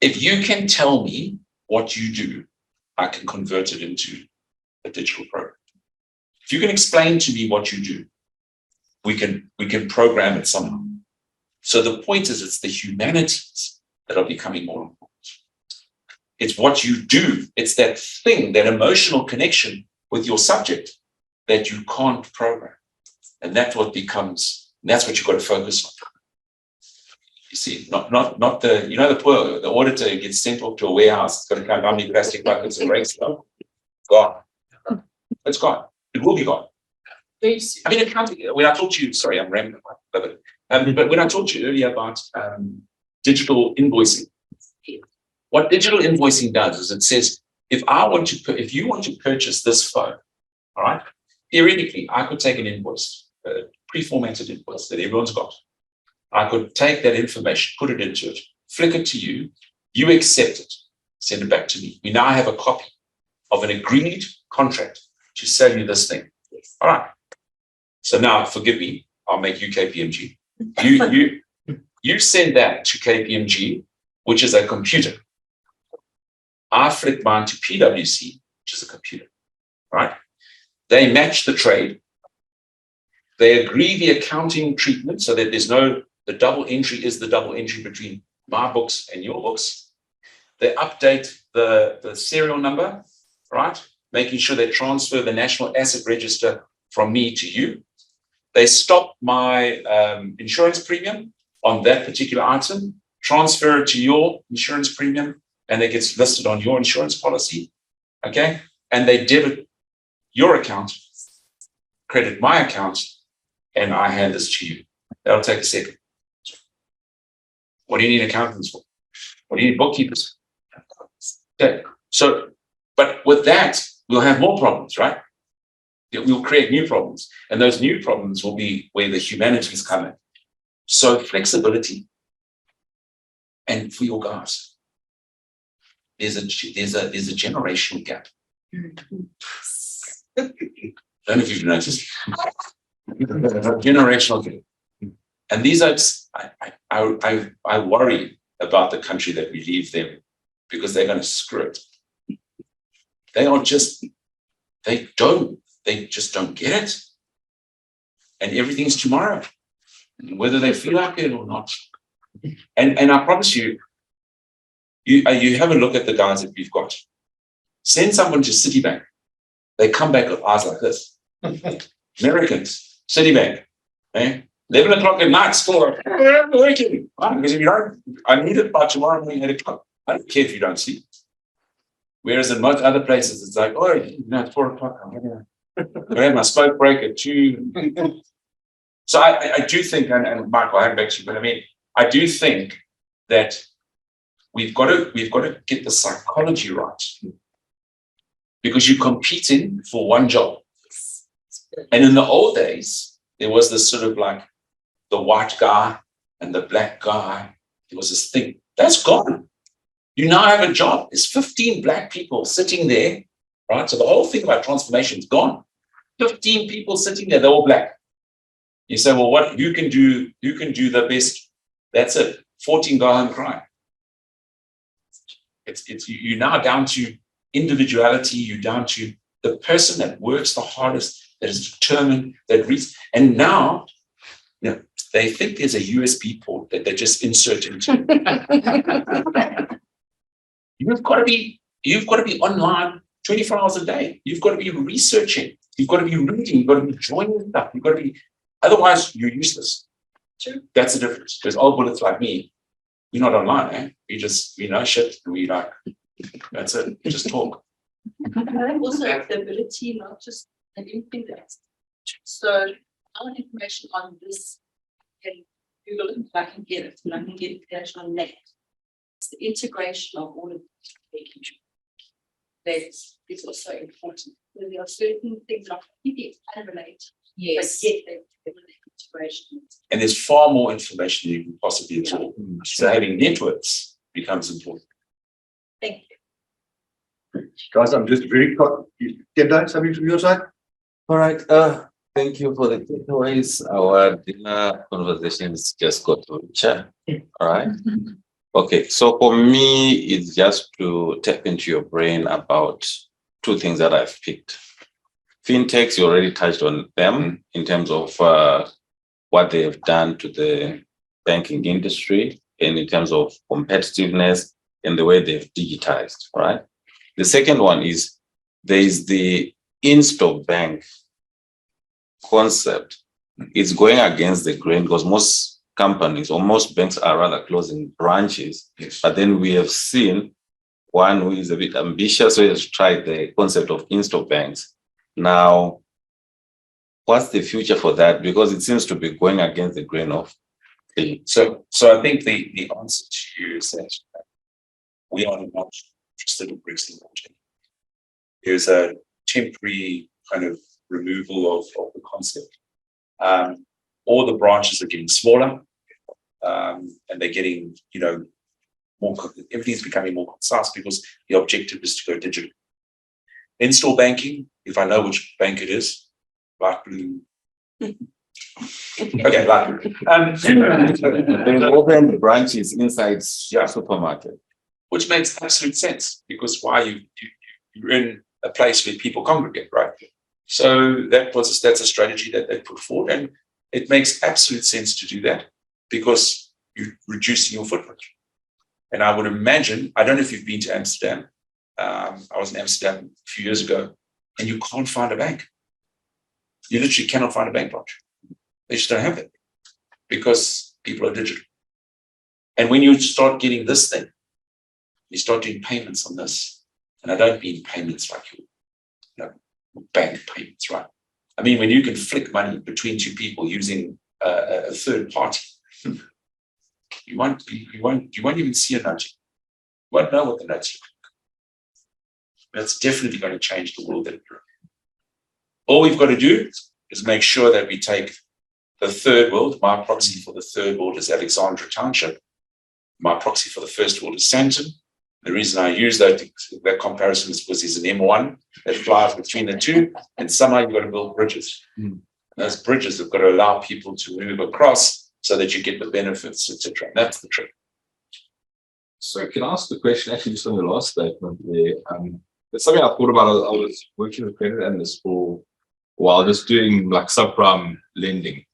If you can tell me what you do, I can convert it into a digital program. If you can explain to me what you do, we can program it somehow. So the point is, it's the humanities that are becoming more important. It's what you do. It's that thing, that emotional connection with your subject that you can't program. And that's what that's what you've got to focus on. You see, not the, the auditor gets sent off to a warehouse, it's got to count how many plastic buckets and rakes. Gone. It's gone. It will be gone. I mean, accounting, when I talked to you, sorry, I'm rambling, but when I talked to you earlier about digital invoicing, what digital invoicing does is it says, if you want to purchase this phone, all right, theoretically, I could take an invoice, a pre-formatted invoice that everyone's got. I could take that information, put it into it, flick it to you, you accept it, send it back to me. We now have a copy of an agreed contract to sell you this thing. All right. So now, forgive me, I'll make you KPMG. You send that to KPMG, which is a computer. I flick mine to PwC, which is a computer. Right? They match the trade. They agree the accounting treatment so that the double entry is the double entry between my books and your books. They update the serial number, right? Making sure they transfer the National Asset Register from me to you. They stop my insurance premium on that particular item, transfer it to your insurance premium, and it gets listed on your insurance policy, okay? And they debit your account, credit my account, and I hand this to you. That'll take a second. What do you need accountants for? What do you need bookkeepers? Okay. So, but with that, we'll have more problems, right? We'll create new problems, and those new problems will be where the humanities come in. So flexibility, and for your guys, there's a generational gap. I don't know if you've noticed. Generational gap. And these are, I worry about the country that we leave them, because they're going to screw it. They just don't get it. And everything's tomorrow, whether they feel like it or not. And I promise you, you have a look at the guys that we've got. Send someone to Citibank. They come back with eyes like this. Americans, Citibank. 11 o'clock at night, still working. Because if you don't, I need it by tomorrow morning 8 o'clock. I don't care if you don't sleep. Whereas in most other places, it's like, oh, it's 4 o'clock. I'm going to have my smoke break at 2. So I do think, and Michael, I have back to you, but I mean, I do think that we've got to get the psychology right, because you're competing for one job. And in the old days, there was this sort of like the white guy and the black guy. There was this thing that's gone. You now have a job. There's 15 black people sitting there, right? So the whole thing about transformation is gone. 15 people sitting there, they're all black. You say, well, what? Who can do the best? That's it. 14 go home crying. You're now down to individuality. You're down to the person that works the hardest, that is determined, that reads. And now, they think there's a USB port that they just insert into. You've got to be online 24 hours a day. You've got to be researching. You've got to be reading. You've got to be joining stuff. You've got to be. Otherwise, you're useless. True. That's the difference. Because old bullets like me, we're not online, eh? We know shit. We like, that's it. We just talk. I think also the ability, not just an influence. So our information on this, can Google it, I can get it, and I can get information on net. It's the integration of all of these that is also important. There are certain things that people can relate. Yes. But yet they integration. And there's far more information you can possibly absorb. So having networks becomes important. Thank you. Guys, I'm just very Kenda, something from your side? All right. Thank you for the takeaways. Our dinner conversations just got to richer. All right. Okay. So for me, it's just to tap into your brain about 2 things that I've picked. Fintechs, you already touched on them in terms of what they've done to the banking industry and in terms of competitiveness and the way they've digitized, right? The second one is there is the in-store bank concept. It's going against the grain because most companies or most banks are rather closing branches. Yes. But then we have seen one who is a bit ambitious, who has tried the concept of in-store banks. Now, what's the future for that? Because it seems to be going against the grain of the. So I think the answer to you is that we are not interested in bricks and mortar. There's a temporary kind of removal of the concept. All the branches are getting smaller, and they're getting, more. Everything's becoming more concise because the objective is to go digital. In-store banking, if I know which bank it is, light blue. Okay, light blue. They open branches inside supermarket. Which makes absolute sense because you're in a place where people congregate, right? So that's a strategy that they put forward, and it makes absolute sense to do that because you're reducing your footprint. And I would imagine, I don't know if you've been to Amsterdam. I was in Amsterdam a few years ago, and you can't find a bank. You literally cannot find a bank branch. They just don't have it because people are digital. And when you start getting this thing, you start doing payments on this. And I don't mean payments like bank payments, right? I mean, when you can flick money between two people using a third party, you won't even see a note. You won't know what the notes are. That's definitely going to change the world that we're in. All we've got to do is make sure that we take the third world. My proxy for the third world is Alexandra Township. My proxy for the first world is Santon. The reason I use that comparison is because there's an M1 that flies between the two, and somehow you've got to build bridges. Those bridges have got to allow people to move across so that you get the benefits, etc. That's the trick. So can I ask the question actually just on the last statement there? It's something I thought about. I was working with credit analysts for a while, just doing like subprime lending.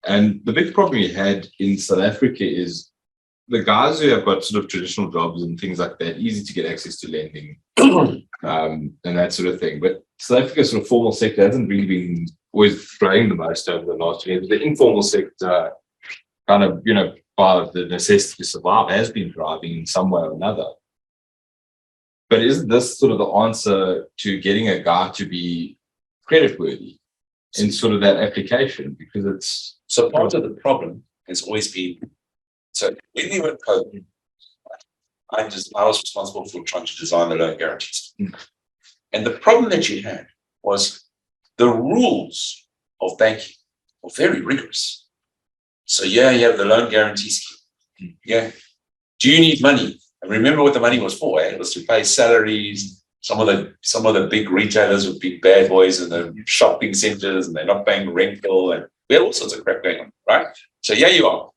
And the big problem you had in South Africa is the guys who have got sort of traditional jobs and things like that, easy to get access to lending and that sort of thing. But South Africa's sort of formal sector hasn't really been always growing the most over the last years. The informal sector kind of, by the necessity to survive has been driving in some way or another. But isn't this sort of the answer to getting a guy to be creditworthy in sort of that application? Because it's So part of the problem has always been, so when we were in COVID, I was responsible for trying to design the loan guarantees. And the problem that you had was the rules of banking were very rigorous. So you have the loan guarantee scheme. Do you need money? And remember what the money was for. It was to pay salaries. Some of the big retailers with big bad boys in the shopping centers, and they're not paying rental, and we had all sorts of crap going on, right? So you are.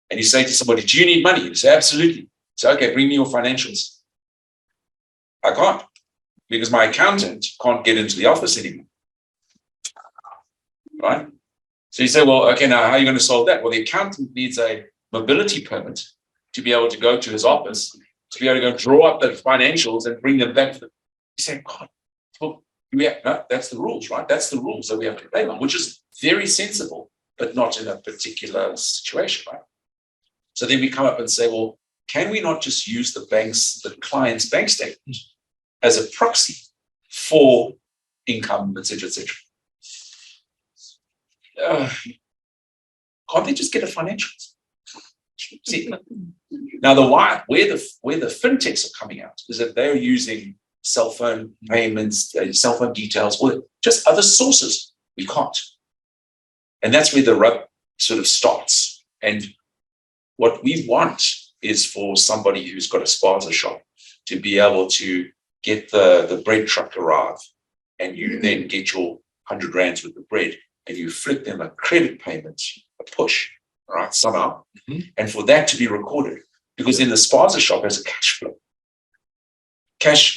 And you say to somebody, do you need money? You say, absolutely. So, okay, bring me your financials. I can't, because my accountant can't get into the office anymore. Right? So you say, well, okay, now how are you going to solve that? Well, the accountant needs a mobility permit to be able to go to his office, to be able to go draw up the financials and bring them back. You say, God, well, no, that's the rules, right? That's the rules that we have to play on, which is very sensible, but not in a particular situation, right? So then we come up and say, well, can we not just use the client's bank statement as a proxy for income, et cetera, et cetera? Can't they just get a financials? See, now where the fintechs are coming out is that they're using cell phone payments, cell phone details, or just other sources. We can't. And that's where the rub sort of starts. And what we want is for somebody who's got a spaza shop to be able to get the bread truck arrive, and you then get your 100 rands worth of bread, and you flip them a credit payment, a push, right, somehow, and for that to be recorded, because in the spaza shop has a cash flow. Cash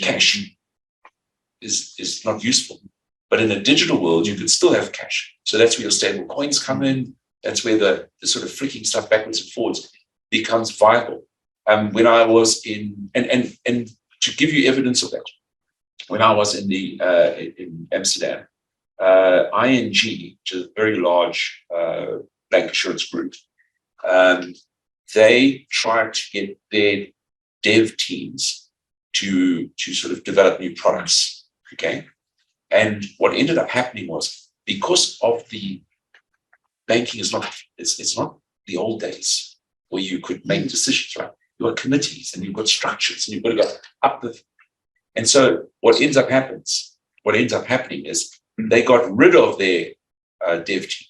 is not useful, but in a digital world, you could still have cash. So that's where your stable coins come in. That's where the sort of flicking stuff backwards and forwards becomes viable. When I was in, and to give you evidence of that, when I was in Amsterdam, ING, which is a very large bank insurance group, they tried to get their dev teams to sort of develop new products. Okay, and what ended up happening was, because of the banking is not, it's not the old days where you could make decisions, right? You've got committees and you've got structures and you've got to go up the, and so what ends up happening is they got rid of their dev team,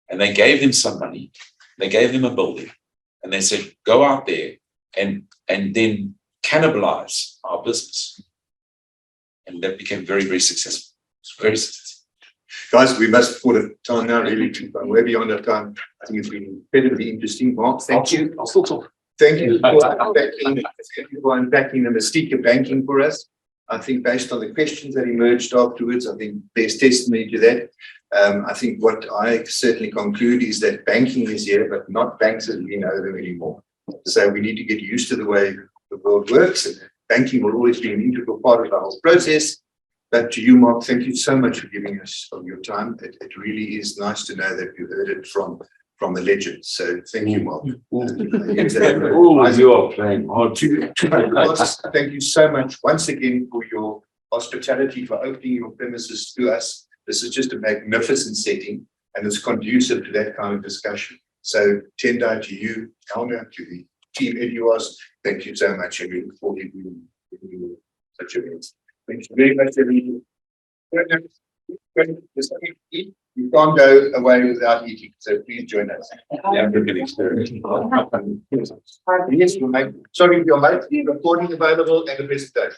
and they gave them some money, they gave them a building, and they said, go out there and then cannibalize our business. And that became very, very successful. It's very successful. Guys, we must put a time now, really, to go way beyond our time. I think it's been incredibly interesting. Mark, thank you. I'll still talk. Thank you for unpacking the mystique of banking for us. I think based on the questions that emerged afterwards, I think there's testimony to that. I think what I certainly conclude is that banking is here, but not banks as we know them anymore. So we need to get used to the way the world works, and banking will always be an integral part of the whole process. But to you, Mark, thank you so much for giving us of your time. It really is nice to know that you heard it from the legend. So thank you, Mark. You are playing hard too. Thank you so much once again for your hospitality, for opening your premises to us. This is just a magnificent setting and it's conducive to that kind of discussion. So Tendai, to you, Elna, to the team Eduas, thank you so much, and we look forward to doing such events. Thank you very much, everyone. You can't go away without eating, so please join us. Yeah, we're getting started. Yes, your mate. Sorry, your mate, the recording available and the presentation.